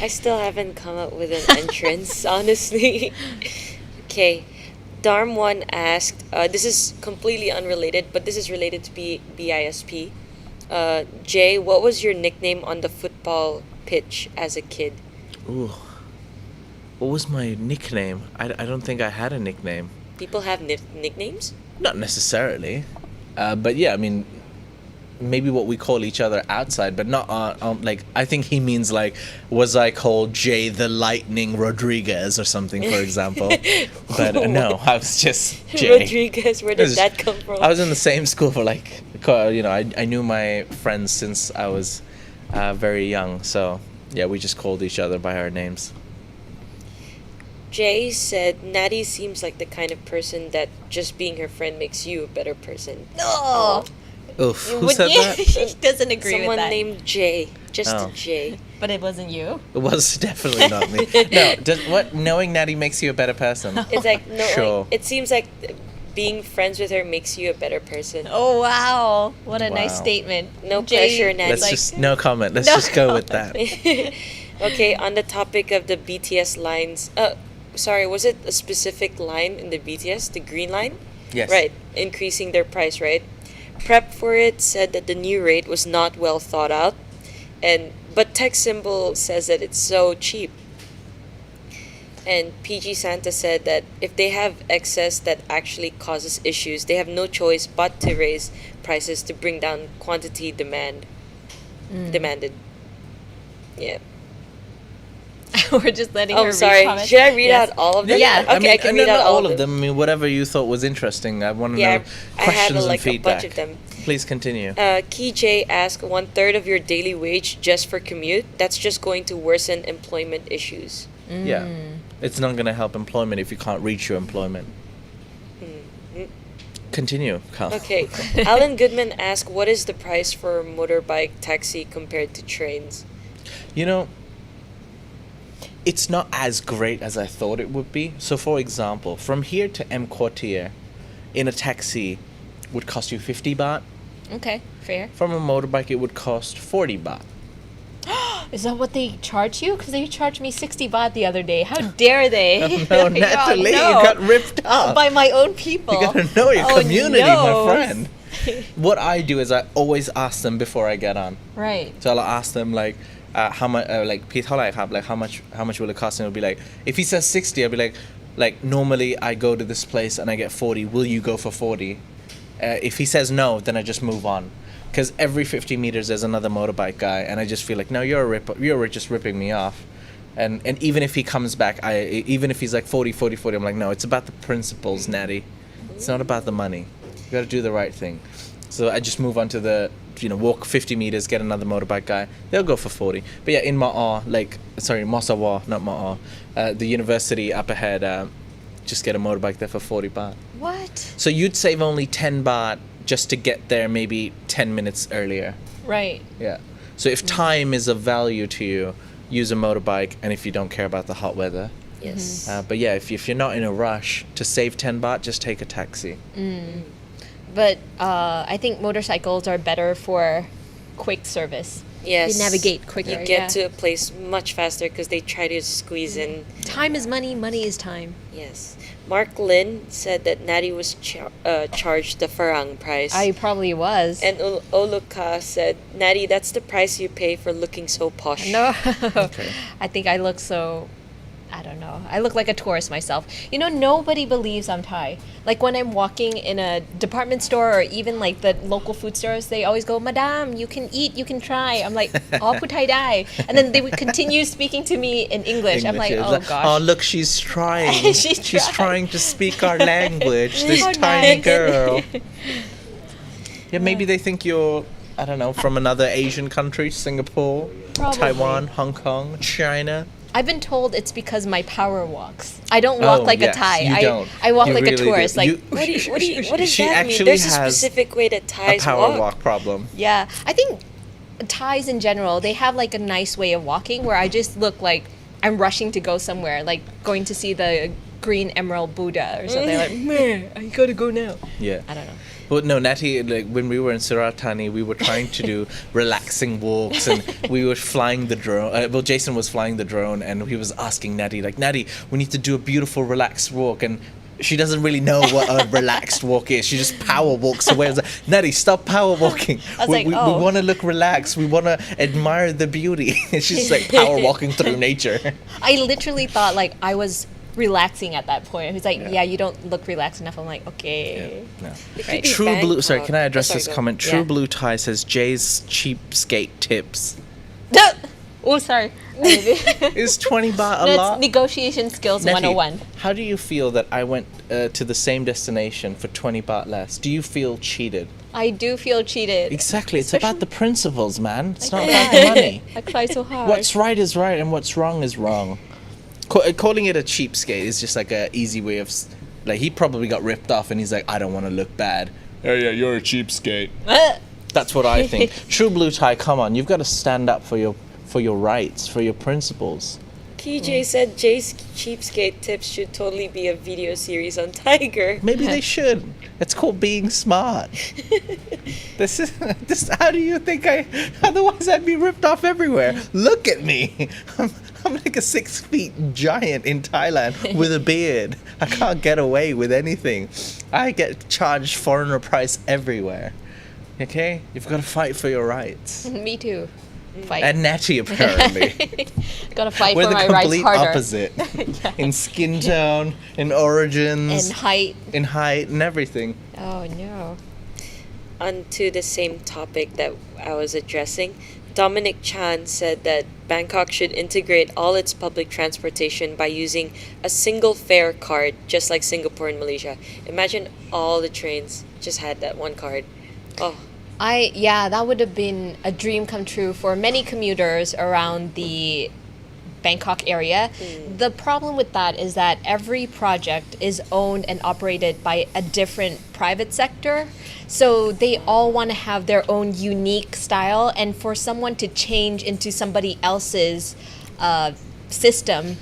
Speaker 5: I still haven't come up with an entrance, honestly. Okay. Darm1 asked, this is completely unrelated, but this is related to BISP. Jay, what was your nickname on the football pitch as a kid?
Speaker 1: Ooh. What was my nickname? I don't think I had a nickname.
Speaker 5: People have nicknames?
Speaker 1: Not necessarily. But yeah, I mean, maybe what we call each other outside, but not like, I think he means like, was I called Jay the Lightning Rodriguez or something, for example. But no, I was just Jay.
Speaker 5: Rodriguez, where did that come from?
Speaker 1: I was in the same school for like, I knew my friends since I was very young. So yeah, we just called each other by our names.
Speaker 5: Jay said, Natty seems like the kind of person that just being her friend makes you a better person.
Speaker 2: Oh.
Speaker 1: Oof, who
Speaker 2: Would
Speaker 1: said
Speaker 2: you?
Speaker 1: that?
Speaker 2: He doesn't agree
Speaker 5: Someone
Speaker 2: with that.
Speaker 5: named Jay. Just
Speaker 1: Oh.
Speaker 5: a Jay.
Speaker 2: But it wasn't you.
Speaker 1: It was definitely not me. No, knowing Natty makes you a better person.
Speaker 5: It's like, no,
Speaker 1: Sure.
Speaker 5: like, it seems like being friends with her makes you a better person.
Speaker 2: Oh, wow. What a nice
Speaker 1: Wow.
Speaker 5: No
Speaker 2: statement.
Speaker 5: pressure, Natty.
Speaker 1: Let's
Speaker 2: like-
Speaker 1: just, no comment. Let's
Speaker 2: No
Speaker 1: just go with that.
Speaker 5: Okay, on the topic of the BTS lines, sorry, was it a specific line in the BTS, the green line?
Speaker 1: Yes.
Speaker 5: Right, increasing their price, right? Prep for it said that the new rate was not well thought out, but Tech Symbol says that it's so cheap. And PG Santa said that if they have excess that actually causes issues, they have no choice but to raise prices to bring down quantity demanded. Yeah.
Speaker 2: We're just letting her
Speaker 5: Oh,
Speaker 2: read
Speaker 5: sorry.
Speaker 2: comments.
Speaker 5: Should I read
Speaker 2: Yes.
Speaker 5: out all of them?
Speaker 2: Yeah.
Speaker 5: Okay, I can
Speaker 1: no,
Speaker 5: read out
Speaker 1: not
Speaker 5: all of them.
Speaker 1: I mean, whatever you thought was interesting. I want to
Speaker 5: Yeah,
Speaker 1: know
Speaker 5: I had
Speaker 1: questions
Speaker 5: like
Speaker 1: and
Speaker 5: a
Speaker 1: feedback.
Speaker 5: bunch of them.
Speaker 1: Please continue.
Speaker 5: Key J asked 1/3 of your daily wage just for commute. That's just going to worsen employment issues.
Speaker 1: Yeah. It's not going to help employment if you can't reach your employment. Continue, Carl.
Speaker 5: Okay. Alan Goodman asked, what is the price for a motorbike taxi compared to trains?
Speaker 1: You know, it's not as great as I thought it would be. So, for example, from here to M Quartier in a taxi would cost you 50 baht.
Speaker 2: Okay, fair.
Speaker 1: From a motorbike, it would cost 40 baht.
Speaker 2: Is that what they charge you? Because they charged me 60 baht the other day. How dare they?
Speaker 1: No,
Speaker 2: Oh,
Speaker 1: Natalie,
Speaker 2: no.
Speaker 1: you got ripped off.
Speaker 2: By my own people.
Speaker 1: You gotta know your
Speaker 2: Oh,
Speaker 1: community,
Speaker 2: no.
Speaker 1: my friend. What I do is I always ask them before I get on.
Speaker 2: Right.
Speaker 1: So I'll ask them like, how much, like, พี่เท่าไหร่ครับ? Like, how much will it cost? And it'll be like, if he says 60, I'll be like, normally I go to this place and I get 40. Will you go for 40? If he says no, then I just move on. Because every 50 meters there's another motorbike guy, and I just feel like, no, you're just ripping me off. And even if he comes back, even if he's like 40, 40, 40, I'm like, no, it's about the principles, Natty. It's not about the money. You got to do the right thing. So I just move on to the, walk 50 meters, get another motorbike guy. They'll go for 40. But yeah, in Ma'a, Masawa, not Ma'a, the university up ahead, just get a motorbike there for 40 baht.
Speaker 2: What?
Speaker 1: So you'd save only 10 baht just to get there maybe 10 minutes earlier.
Speaker 2: Right.
Speaker 1: Yeah. So if time is of value to you, use a motorbike, and if you don't care about the hot weather.
Speaker 5: Yes.
Speaker 1: But yeah, if you're not in a rush to save 10 baht, just take a taxi.
Speaker 2: But I think motorcycles are better for quick service.
Speaker 5: Yes.
Speaker 2: You navigate quicker.
Speaker 5: You get
Speaker 2: yeah.
Speaker 5: to a place much faster because they try to squeeze in.
Speaker 2: Time is money, money is time.
Speaker 5: Yes. Mark Lin said that Natty was charged the Farang price.
Speaker 2: I probably was.
Speaker 5: And Oluka said, Natty, that's the price you pay for looking so posh.
Speaker 2: No. I think I look so, I don't know. I look like a tourist myself. Nobody believes I'm Thai. Like when I'm walking in a department store or even like the local food stores, they always go, Madam, you can eat, you can try. I'm like, oh, putai dai. And then they would continue speaking to me in English. I'm like, oh gosh.
Speaker 1: Oh, look, she's trying.
Speaker 2: She's
Speaker 1: trying to speak our language, this
Speaker 2: How
Speaker 1: tiny
Speaker 2: nice.
Speaker 1: girl. Yeah, maybe they think you're, I don't know, from another Asian country, Singapore,
Speaker 2: Probably.
Speaker 1: Taiwan, Hong Kong, China.
Speaker 2: I've been told it's because my power walks. I don't walk like
Speaker 1: yes,
Speaker 2: a Thai.
Speaker 1: you don't.
Speaker 2: I walk
Speaker 1: You
Speaker 2: like
Speaker 1: really
Speaker 2: a
Speaker 1: do.
Speaker 2: tourist. Like,
Speaker 5: What does
Speaker 1: She
Speaker 5: that mean?
Speaker 1: actually
Speaker 5: There's a
Speaker 1: has
Speaker 5: specific way that
Speaker 1: A
Speaker 5: Thais
Speaker 1: power
Speaker 5: walk.
Speaker 1: walk problem.
Speaker 2: yeah. I think Thais in general, they have like a nice way of walking where I just look like I'm rushing to go somewhere, like going to see the green emerald Buddha or something. Like, man, I gotta go now.
Speaker 1: Yeah.
Speaker 2: I don't know.
Speaker 1: Well, no, Natty, like when we were in Suratani, we were trying to do relaxing walks, and we were flying the drone. Jason was flying the drone, and he was asking Natty, like, Natty, we need to do a beautiful relaxed walk, and she doesn't really know what a relaxed walk is. She just power walks away. I was like, Natty, stop power walking.
Speaker 2: I was
Speaker 1: we
Speaker 2: like,
Speaker 1: we
Speaker 2: oh.
Speaker 1: want to look relaxed. We want to admire the beauty. She's like power walking through nature.
Speaker 2: I literally thought like I was relaxing at that point. He's like, yeah, you don't look relaxed enough. I'm like, okay.
Speaker 1: No.
Speaker 5: It could
Speaker 2: Right.
Speaker 5: be
Speaker 1: True Blue. Sorry,
Speaker 5: Bangkok.
Speaker 1: can I address
Speaker 5: Sorry,
Speaker 1: this
Speaker 5: go.
Speaker 1: comment? True
Speaker 2: Yeah.
Speaker 1: Blue Thai says Jay's cheapskate tips.
Speaker 2: Oh, sorry.
Speaker 1: Is 20 baht a
Speaker 2: That's
Speaker 1: lot?
Speaker 2: negotiation skills
Speaker 1: Nettie,
Speaker 2: 101.
Speaker 1: how do you feel that I went to the same destination for 20 baht less? Do you feel cheated?
Speaker 2: I do feel cheated.
Speaker 1: Exactly. It's
Speaker 2: Especially-
Speaker 1: about the principles, man. It's not about the money.
Speaker 2: I cry so hard.
Speaker 1: What's right is right and what's wrong is wrong. Calling it a cheapskate is just like a easy way of... Like, he probably got ripped off and he's like, I don't want to look bad. Oh, yeah, you're a cheapskate. That's what I think. True Blue Thai, come on. You've got to stand up for your rights, for your principles.
Speaker 5: KJ said Jay's cheapskate tips should totally be a video series on Thaiger.
Speaker 1: Maybe they should. It's called being smart. This. How do you think otherwise I'd be ripped off everywhere. Look at me. I'm like a 6 feet giant in Thailand with a beard. I can't get away with anything. I get charged foreigner price everywhere. Okay? You've got to fight for your rights.
Speaker 2: Me too. Fight.
Speaker 1: And Natty, apparently.
Speaker 2: Gotta fight
Speaker 1: We're
Speaker 2: for
Speaker 1: the
Speaker 2: my rights
Speaker 1: complete
Speaker 2: harder.
Speaker 1: opposite. In skin tone, in origins,
Speaker 2: And height.
Speaker 1: in height, and everything.
Speaker 2: Oh no.
Speaker 5: Onto the same topic that I was addressing, Dominic Chan said that Bangkok should integrate all its public transportation by using a single fare card, just like Singapore and Malaysia. Imagine all the trains just had that one card. Oh,
Speaker 2: That would have been a dream come true for many commuters around the Bangkok area. The problem with that is that every project is owned and operated by a different private sector. So they all want to have their own unique style, and for someone to change into somebody else's system,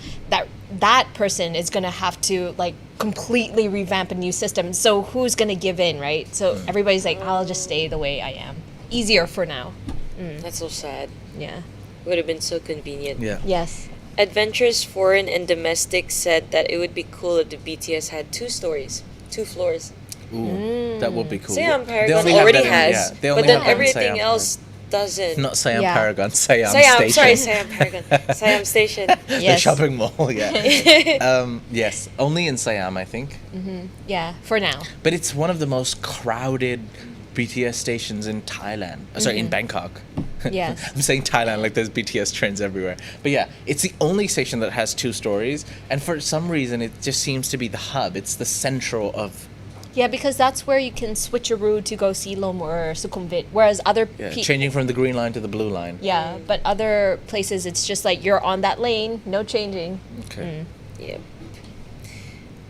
Speaker 2: that person is going to have to like completely revamp a new system. So who's going to give in, right? So everybody's like, I'll just stay the way I am. Easier for now.
Speaker 5: that's so sad.
Speaker 2: Yeah.
Speaker 5: Would have been so convenient.
Speaker 1: Yeah.
Speaker 2: Yes.
Speaker 5: Adventures Foreign and Domestic said that it would be cool if the BTS had 2 stories, 2 floors.
Speaker 1: Ooh, that would be cool.
Speaker 5: Siam
Speaker 1: They
Speaker 5: Paragon
Speaker 1: only have
Speaker 5: already
Speaker 1: that in-
Speaker 5: has,
Speaker 1: they only
Speaker 5: but then
Speaker 1: have that in
Speaker 5: everything
Speaker 1: Siam
Speaker 5: else doesn't.
Speaker 1: Not Siam
Speaker 2: Yeah.
Speaker 1: Paragon, Siam
Speaker 5: Siam,
Speaker 1: Station.
Speaker 5: sorry, Siam Paragon. Siam Station.
Speaker 1: The
Speaker 2: Yes.
Speaker 1: shopping mall, yeah. Yes, only in Siam, I think.
Speaker 2: Yeah, for now.
Speaker 1: But it's one of the most crowded BTS stations in Thailand. Sorry, in Bangkok.
Speaker 2: Yes.
Speaker 1: I'm saying Thailand like there's BTS trains everywhere. But yeah, it's the only station that has 2 stories. And for some reason, it just seems to be the hub. It's the central of
Speaker 2: Yeah, because that's where you can switch a route to go Silom or Sukhumvit, whereas other
Speaker 1: changing from the green line to the blue line.
Speaker 2: yeah, but other places it's just like you're on that lane, no changing.
Speaker 1: Okay.
Speaker 5: Yep.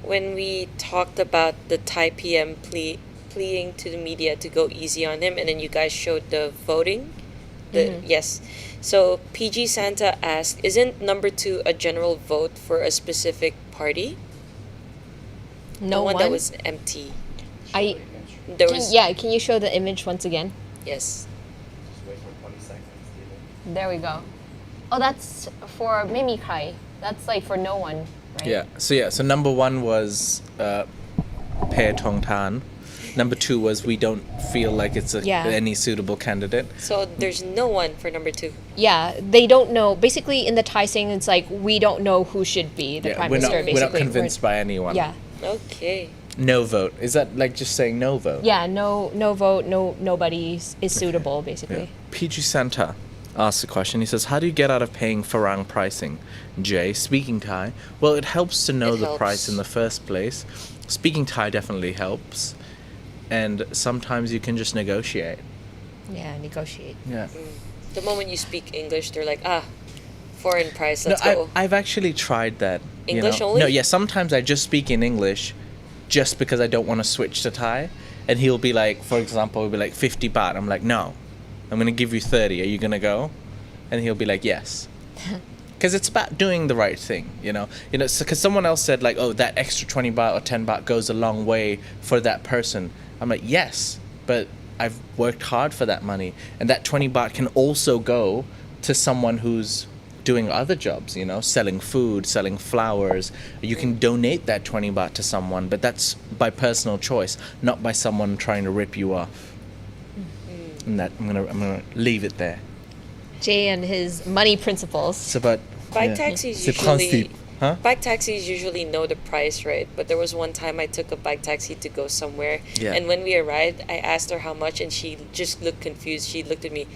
Speaker 5: When we talked about the Thai PM pleading to the media to go easy on him, and then you guys showed the voting. Yes. So PG Santa asked, isn't number 2 a general vote for a specific party?
Speaker 2: No
Speaker 5: The one
Speaker 2: one.
Speaker 5: that was empty.
Speaker 2: I
Speaker 5: There was
Speaker 2: can you show the image once again?
Speaker 5: yes.
Speaker 2: There we go. Oh, that's for Mimi Kai. That's like for no one, right?
Speaker 1: Yeah. So number 1 was Pae Tong Tan. Number 2 was we don't feel like it's any suitable candidate.
Speaker 5: So there's no one for number 2.
Speaker 2: Yeah, they don't know. Basically, in the Thai saying, it's like we don't know who should be the prime
Speaker 1: we're
Speaker 2: minister.
Speaker 1: not,
Speaker 2: Basically,
Speaker 1: we're not convinced by anyone.
Speaker 2: Yeah,
Speaker 5: Okay.
Speaker 1: No vote. Is that like just saying no vote?
Speaker 2: yeah. No vote. Nobody is suitable. Basically.
Speaker 1: PG Santa asks a question. He says, how do you get out of paying farang pricing? Jay, speaking Thai. Well, it helps to know
Speaker 5: It
Speaker 1: the
Speaker 5: helps.
Speaker 1: price in the first place. Speaking Thai definitely helps. And sometimes you can just negotiate.
Speaker 2: Yeah, negotiate.
Speaker 1: Yeah.
Speaker 5: The moment you speak English, they're like, foreign price,
Speaker 1: No,
Speaker 5: let's go.
Speaker 1: I've actually tried that.
Speaker 5: English
Speaker 1: know.
Speaker 5: only?
Speaker 1: No, yeah, sometimes I just speak in English just because I don't want to switch to Thai. And he'll be like, for example, he'll be like 50 baht. I'm like, no, I'm going to give you 30. Are you going to go? And he'll be like, yes. Because it's about doing the right thing, because someone else said like, oh, that extra 20 baht or 10 baht goes a long way for that person. I'm like, yes, but I've worked hard for that money. And that 20 baht can also go to someone who's doing other jobs, selling food, selling flowers. You can donate that 20 baht to someone, but that's by personal choice, not by someone trying to rip you off. And that I'm gonna leave it there.
Speaker 2: Jay and his money principles.
Speaker 1: It's about
Speaker 5: Bike taxis
Speaker 1: C'est
Speaker 5: usually
Speaker 1: principe. Huh?
Speaker 5: Bike taxis usually know the price, right? But there was one time I took a bike taxi to go somewhere,
Speaker 1: Yeah.
Speaker 5: and when we arrived, I asked her how much, and she just looked confused. She looked at me,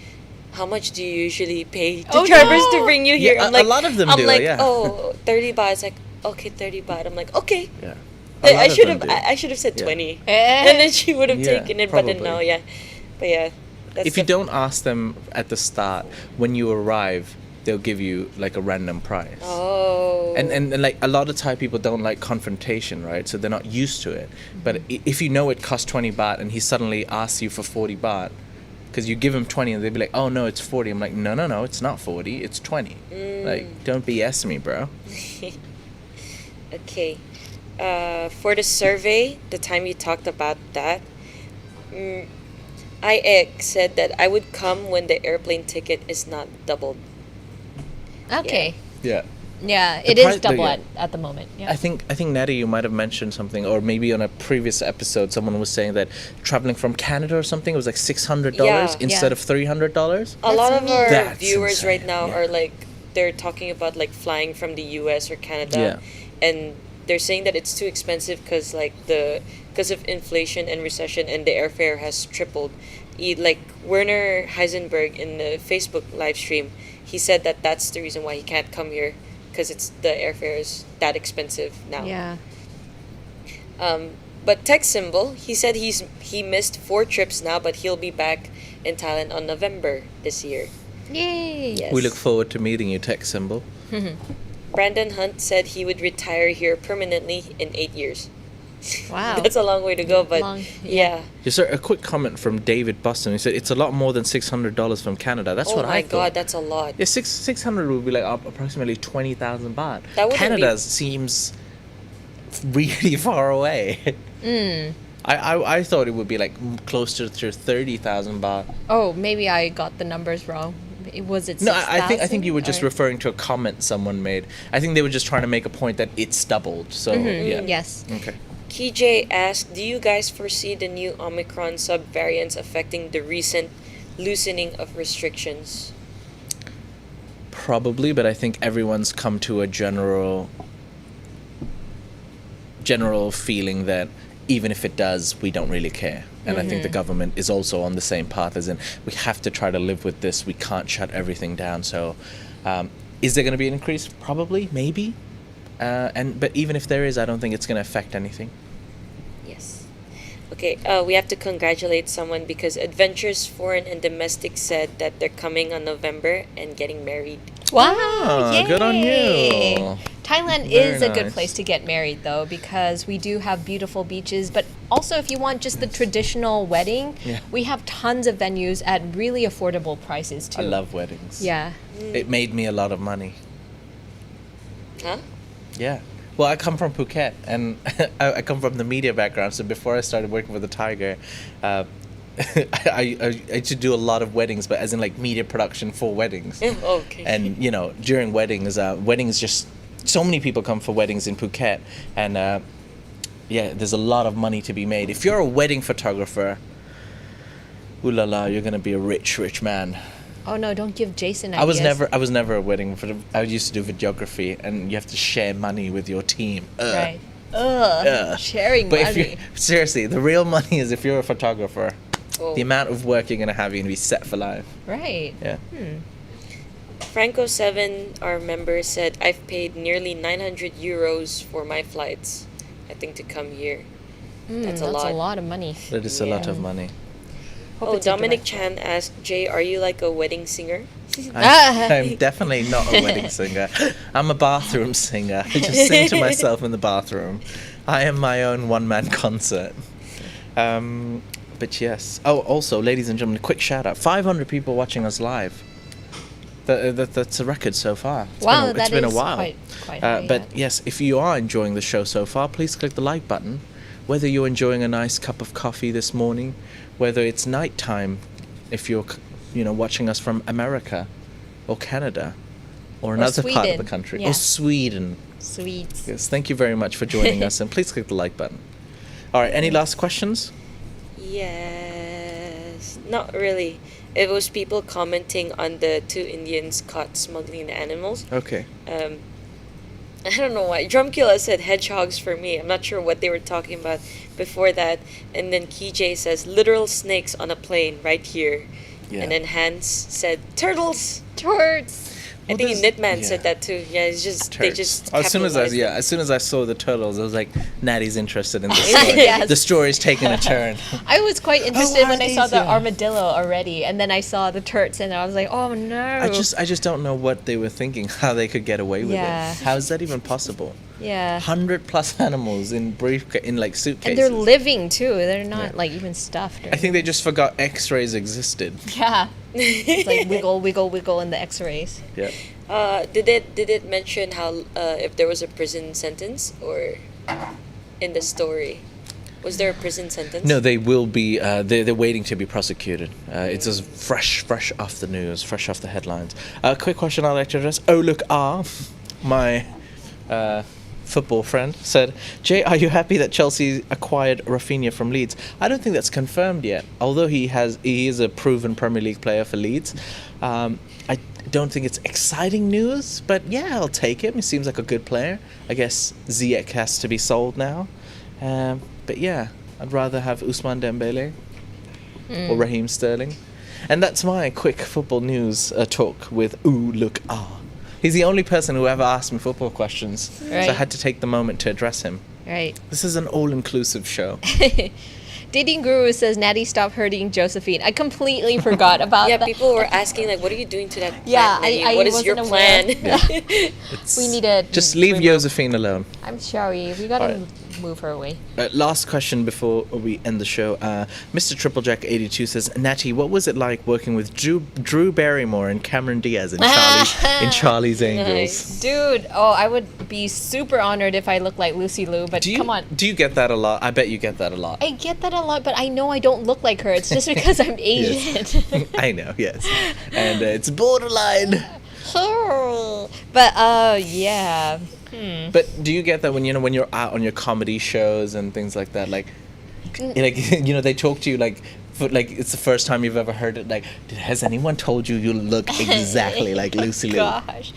Speaker 5: "How much do you usually pay to
Speaker 2: Oh,
Speaker 5: drivers
Speaker 2: no!
Speaker 5: to bring you here?"
Speaker 1: Yeah,
Speaker 5: I'm
Speaker 1: a
Speaker 5: like,
Speaker 1: lot of them
Speaker 5: I'm
Speaker 1: do,
Speaker 5: like,
Speaker 1: yeah.
Speaker 5: "Oh, 30 baht." It's like, "Okay, 30 baht." I'm like, "Okay."
Speaker 1: Yeah.
Speaker 5: I should have said
Speaker 1: Yeah.
Speaker 5: 20,
Speaker 2: Eh.
Speaker 5: and then she would have
Speaker 1: Yeah,
Speaker 5: taken it. But then
Speaker 1: probably.
Speaker 5: no, but yeah. That's
Speaker 1: If you don't ask them at the start, when you arrive, they'll give you like a random price.
Speaker 5: Oh.
Speaker 1: And like a lot of Thai people don't like confrontation, right? So they're not used to it. But if you know it costs 20 baht and he suddenly asks you for 40 baht, because you give him 20 and they'll be like, oh no, it's 40. I'm like, no, it's not 40, it's 20. Like, don't BS me, bro.
Speaker 5: Okay. For the survey, the time you talked about that, IX said that I would come when the airplane ticket is not doubled.
Speaker 2: Okay.
Speaker 1: Yeah.
Speaker 2: Yeah,
Speaker 1: The
Speaker 2: it is
Speaker 1: pri- the-
Speaker 2: double
Speaker 1: yeah.
Speaker 2: at the moment. Yeah.
Speaker 1: I think Nida, you might have mentioned something, or maybe on a previous episode, someone was saying that traveling from Canada or something, it was like $600
Speaker 5: Yeah.
Speaker 1: instead
Speaker 2: Yeah.
Speaker 1: of $300.
Speaker 5: A lot of our
Speaker 1: That's
Speaker 5: viewers
Speaker 1: insane,
Speaker 5: right now
Speaker 1: yeah.
Speaker 5: are like, they're talking about like flying from the US or Canada.
Speaker 1: Yeah.
Speaker 5: And they're saying that it's too expensive because of inflation and recession, and the airfare has tripled. Like Werner Heisenberg in the Facebook live stream, he said that that's the reason why he can't come here, because the airfare is that expensive now.
Speaker 2: Yeah.
Speaker 5: But Tech Symbol, he said he missed 4 trips now, but he'll be back in Thailand on November this year.
Speaker 2: Yay.
Speaker 5: Yes.
Speaker 1: We look forward to meeting you, Tech Symbol.
Speaker 5: Brandon Hunt said he would retire here permanently in 8 years.
Speaker 2: Wow.
Speaker 5: That's a long way to go, but
Speaker 2: Long,
Speaker 5: yeah.
Speaker 1: Just a quick comment from David Boston. He said it's a lot more than $600 from Canada. That's
Speaker 5: Oh
Speaker 1: what
Speaker 5: my
Speaker 1: I thought.
Speaker 5: god, that's a lot.
Speaker 1: Yeah, 600 would be like approximately 20,000 baht.
Speaker 5: That wouldn't
Speaker 1: Canada
Speaker 5: be-
Speaker 1: seems really far away. I thought it would be like closer to 30,000 baht.
Speaker 2: Oh, maybe I got the numbers wrong. Was it 6,000?
Speaker 1: No, I think you were just
Speaker 2: Or-
Speaker 1: referring to a comment someone made. I think they were just trying to make a point that it's doubled. So yeah.
Speaker 2: Yes.
Speaker 1: Okay.
Speaker 5: KJ asked, do you guys foresee the new Omicron subvariants affecting the recent loosening of restrictions?
Speaker 1: Probably, but I think everyone's come to a general feeling that even if it does, we don't really care. And I think the government is also on the same path, as in we have to try to live with this. We can't shut everything down. So is there going to be an increase? Probably, maybe. But even if there is, I don't think it's going to affect anything.
Speaker 5: Yes. Okay, we have to congratulate someone because Adventures Foreign and Domestic said that they're coming on November and getting married.
Speaker 2: Wow.
Speaker 1: Ah, good on
Speaker 2: yay.
Speaker 1: you.
Speaker 2: Thailand
Speaker 1: Very
Speaker 2: is a good
Speaker 1: nice.
Speaker 2: place to get married, though, because we do have beautiful beaches. But also, if you want just the traditional wedding,
Speaker 1: Yeah.
Speaker 2: we have tons of venues at really affordable prices, too.
Speaker 1: I love weddings.
Speaker 2: Yeah.
Speaker 1: It made me a lot of money.
Speaker 5: Huh?
Speaker 1: Yeah. Well, I come from Phuket, and I come from the media background. So before I started working for the Thaiger, I used to do a lot of weddings, but as in like media production for weddings.
Speaker 5: Okay.
Speaker 1: And during weddings just so many people come for weddings in Phuket, and there's a lot of money to be made. If you're a wedding photographer, ooh la la, you're gonna be a rich man.
Speaker 2: Oh, no, don't give Jason
Speaker 1: I
Speaker 2: ideas.
Speaker 1: was never a wedding photographer. I used to do videography, and you have to share money with your team. Ugh.
Speaker 2: Right. Ugh.
Speaker 1: Ugh.
Speaker 2: Sharing
Speaker 1: But
Speaker 2: money.
Speaker 1: if you seriously, the real money is if you're a photographer.
Speaker 5: Oh.
Speaker 1: The amount of work you're gonna have, you're gonna be set for life.
Speaker 2: Right.
Speaker 1: Yeah.
Speaker 5: Franco7, our member, said, I've paid nearly 900 euros for my flights, I think, to come here. That's a lot.
Speaker 2: a lot of money.
Speaker 1: That is a lot
Speaker 5: Yeah.
Speaker 1: of money.
Speaker 2: Hope
Speaker 5: Oh,
Speaker 2: it's a
Speaker 5: Dominic
Speaker 2: direct-
Speaker 5: Chan asked, Jay, are you like a wedding singer?
Speaker 1: I'm definitely not a wedding singer. I'm a bathroom singer. I just sing to myself in the bathroom. I am my own one-man concert. But yes. Oh, also, ladies and gentlemen, quick shout out. 500 people watching us live. That's a record so far.
Speaker 2: Wow,
Speaker 1: It's
Speaker 2: that
Speaker 1: been a
Speaker 2: is
Speaker 1: while.
Speaker 2: quite high,
Speaker 1: But
Speaker 2: yeah.
Speaker 1: yes, if you are enjoying the show so far, please click the like button. Whether you're enjoying a nice cup of coffee this morning, whether it's nighttime, if you're watching us from America or Canada or another part of the
Speaker 2: Sweden,
Speaker 1: country
Speaker 2: yeah.
Speaker 1: or Sweden.
Speaker 2: Sweets.
Speaker 1: Yes, thank you very much for joining us, and please click the like button. All right, any last questions?
Speaker 5: Yes. Not really. It was people commenting on the 2 Indians caught smuggling the animals.
Speaker 1: Okay.
Speaker 5: I don't know why. Drumkilla said hedgehogs for me. I'm not sure what they were talking about before that. And then KJ says literal snakes on a plane right here.
Speaker 1: Yeah.
Speaker 5: And then Hans said turtles.
Speaker 2: Torts.
Speaker 5: I think
Speaker 1: there's-
Speaker 5: Knitman said that too. Yeah, it's just they just
Speaker 1: as soon as I saw the turtles, I was like, Natty's interested in the story.
Speaker 2: Yes.
Speaker 1: The story's taking a turn.
Speaker 2: I was quite interested
Speaker 1: are
Speaker 2: when I saw
Speaker 1: these?
Speaker 2: the
Speaker 1: Yeah.
Speaker 2: armadillo already, and then I saw the turts, and I was like, oh no.
Speaker 1: I just don't know what they were thinking, how they could get away with
Speaker 2: Yeah.
Speaker 1: it. How is that even possible?
Speaker 2: Yeah.
Speaker 1: 100+ animals in like suitcases.
Speaker 2: And they're living too. They're not
Speaker 1: Yeah.
Speaker 2: like even stuffed. Or
Speaker 1: I think they just forgot X-rays existed.
Speaker 2: Yeah. It's like wiggle, wiggle, wiggle in the X-rays.
Speaker 1: Yeah.
Speaker 5: did it mention how if there was a prison sentence or in the story? Was there a prison sentence?
Speaker 1: No, they will be. They're waiting to be prosecuted. It's just fresh off the news, fresh off the headlines. Quick question I'd like to address. Oh look, my football friend said, Jay, are you happy that Chelsea acquired Rafinha from Leeds? I don't think that's confirmed yet. Although he is a proven Premier League player for Leeds. I don't think it's exciting news, but yeah, I'll take him. He seems like a good player. I guess Ziyech has to be sold now. But yeah, I'd rather have Ousmane Dembele or Raheem Sterling. And that's my quick football news talk with Ooh Look Ah. He's the only person who ever asked me football questions, so I
Speaker 2: Right.
Speaker 1: had to take the moment to address him.
Speaker 2: Right.
Speaker 1: This is an all-inclusive show.
Speaker 2: Dating Guru says, Natty, stop hurting Josephine. I completely forgot about
Speaker 5: Yeah,
Speaker 2: that.
Speaker 5: people were asking like, "What are you doing to that plant?
Speaker 2: Yeah,
Speaker 5: Natty?
Speaker 2: I
Speaker 5: What is your
Speaker 2: wasn't
Speaker 5: plan?"
Speaker 2: We need to
Speaker 1: Just leave
Speaker 2: remove-
Speaker 1: Josephine alone.
Speaker 2: I'm sorry. We gotta
Speaker 1: Alright.
Speaker 2: move her away.
Speaker 1: Last question before we end the show. Mr. Tripplejack82 says, Natty, what was it like working with Drew Barrymore and Cameron Diaz in Charlie's Angels?
Speaker 2: Dude, I would be super honored if I looked like Lucy Liu, but come on.
Speaker 1: Do you get that a lot? I bet you get that a lot.
Speaker 2: I get that a lot, but I know I don't look like her. It's just because I'm Asian.
Speaker 1: I know, yes. And it's borderline.
Speaker 2: But yeah.
Speaker 1: But do you get that when when you're out on your comedy shows and things like that, like they talk to you like it's the first time you've ever heard it, like, has anyone told you you look exactly like Lucy Liu?
Speaker 2: Gosh.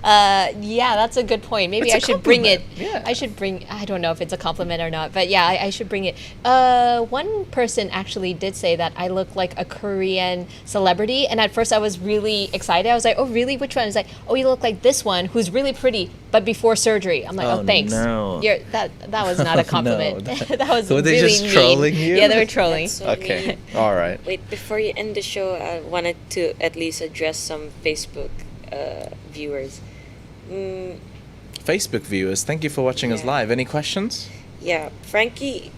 Speaker 2: Yeah, that's a good point. Maybe
Speaker 1: It's a
Speaker 2: I should bring it.
Speaker 1: compliment, yeah.
Speaker 2: I should bring. I don't know if it's a compliment or not, but yeah, I should bring it. One person actually did say that I look like a Korean celebrity, and at first I was really excited. I was like, "Oh, really? Which one?" It's like, "Oh, you look like this one, who's really pretty, but before surgery." I'm like, "Oh,
Speaker 1: Oh,
Speaker 2: thanks."
Speaker 1: no.
Speaker 2: That was not a compliment.
Speaker 1: No,
Speaker 2: that was
Speaker 1: were they
Speaker 2: really
Speaker 1: just
Speaker 2: mean.
Speaker 1: trolling you?
Speaker 2: Yeah, they were trolling.
Speaker 5: That's so
Speaker 1: Okay,
Speaker 5: mean.
Speaker 1: all right.
Speaker 5: Wait, before you end the show, I wanted to at least address some Facebook viewers.
Speaker 1: Facebook viewers, thank you for watching us
Speaker 5: Yeah.
Speaker 1: live. Any questions?
Speaker 5: Yeah, Frankie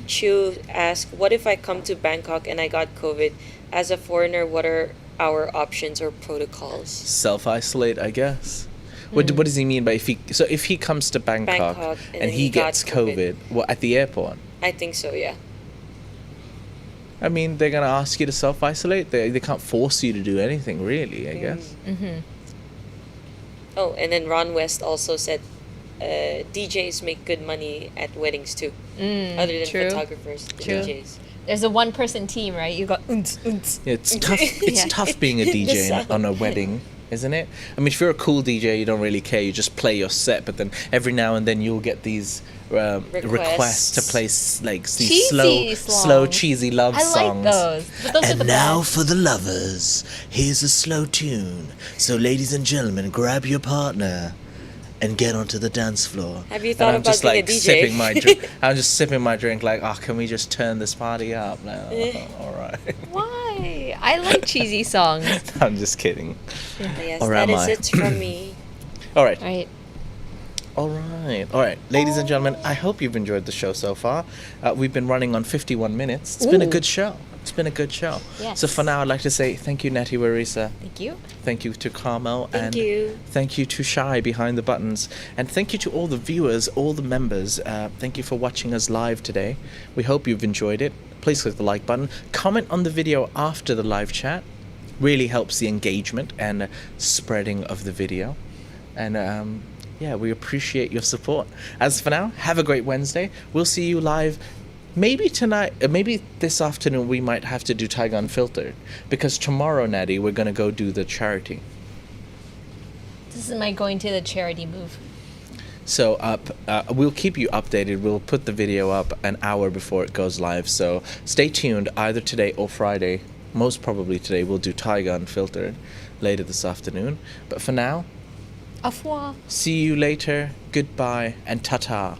Speaker 5: Chu asked, "What if I come to Bangkok and I got COVID? As a foreigner, what are our options or protocols?"
Speaker 1: Self-isolate, I guess. What does he mean by if he comes to Bangkok,
Speaker 5: Bangkok,
Speaker 1: and he
Speaker 5: got
Speaker 1: gets COVID, what, at the airport?
Speaker 5: I think so, yeah.
Speaker 1: I mean, they're gonna ask you to self-isolate. They can't force you to do anything, really. I guess.
Speaker 5: Oh, and then Ron West also said, DJs make good money at weddings too. Other than
Speaker 2: true.
Speaker 5: photographers, the
Speaker 2: True.
Speaker 5: DJs.
Speaker 2: There's a one-person team, right? You got unts.
Speaker 1: Yeah, it's tough. It's
Speaker 2: Yeah.
Speaker 1: tough being a
Speaker 5: The
Speaker 1: DJ
Speaker 5: sound.
Speaker 1: on a wedding, isn't it? I mean, if you're a cool DJ, you don't really care. You just play your set. But then every now and then you'll get these requests to play these
Speaker 2: Cheesy
Speaker 1: slow,
Speaker 2: songs.
Speaker 1: cheesy love
Speaker 2: I
Speaker 1: songs.
Speaker 2: like those. But those are the best.
Speaker 1: for the lovers, here's a slow tune. So, ladies and gentlemen, grab your partner and get onto the dance floor.
Speaker 5: Have you
Speaker 1: And
Speaker 5: thought
Speaker 1: I'm
Speaker 5: about
Speaker 1: just
Speaker 5: being a
Speaker 1: like
Speaker 5: DJ?
Speaker 1: sipping my drink. I'm just sipping my drink, like, oh, can we just turn this party up now? All right.
Speaker 2: Why? I like cheesy songs.
Speaker 1: I'm just kidding.
Speaker 5: Yes,
Speaker 1: Or
Speaker 5: that
Speaker 1: am
Speaker 5: is
Speaker 1: I?
Speaker 5: it from me.
Speaker 1: All right.
Speaker 2: Right.
Speaker 1: All right, ladies and gentlemen, I hope you've enjoyed the show so far. We've been running on 51 minutes. It's been a
Speaker 2: Ooh.
Speaker 1: good show. It's been a good show.
Speaker 2: Yes.
Speaker 1: So for now, I'd like to say thank you, Natty Warisa.
Speaker 2: Thank you.
Speaker 1: Thank you to Carmel.
Speaker 5: Thank
Speaker 1: and
Speaker 5: you.
Speaker 1: Thank you to Shy behind the buttons. And thank you to all the viewers, all the members. Thank you for watching us live today. We hope you've enjoyed it. Please click the like button. Comment on the video after the live chat. Really helps the engagement and spreading of the video. And yeah, we appreciate your support. As for now, have a great Wednesday. We'll see you live maybe tonight, maybe this afternoon we might have to do Thaiger Unfiltered. Because tomorrow, Natty, we're going to go do the charity.
Speaker 2: This is my going to the charity move.
Speaker 1: So we'll keep you updated. We'll put the video up an hour before it goes live. So stay tuned either today or Friday. Most probably today we'll do Thaiger Unfiltered later this afternoon. But for now,
Speaker 2: Au revoir.
Speaker 1: see you later, goodbye, and ta-ta.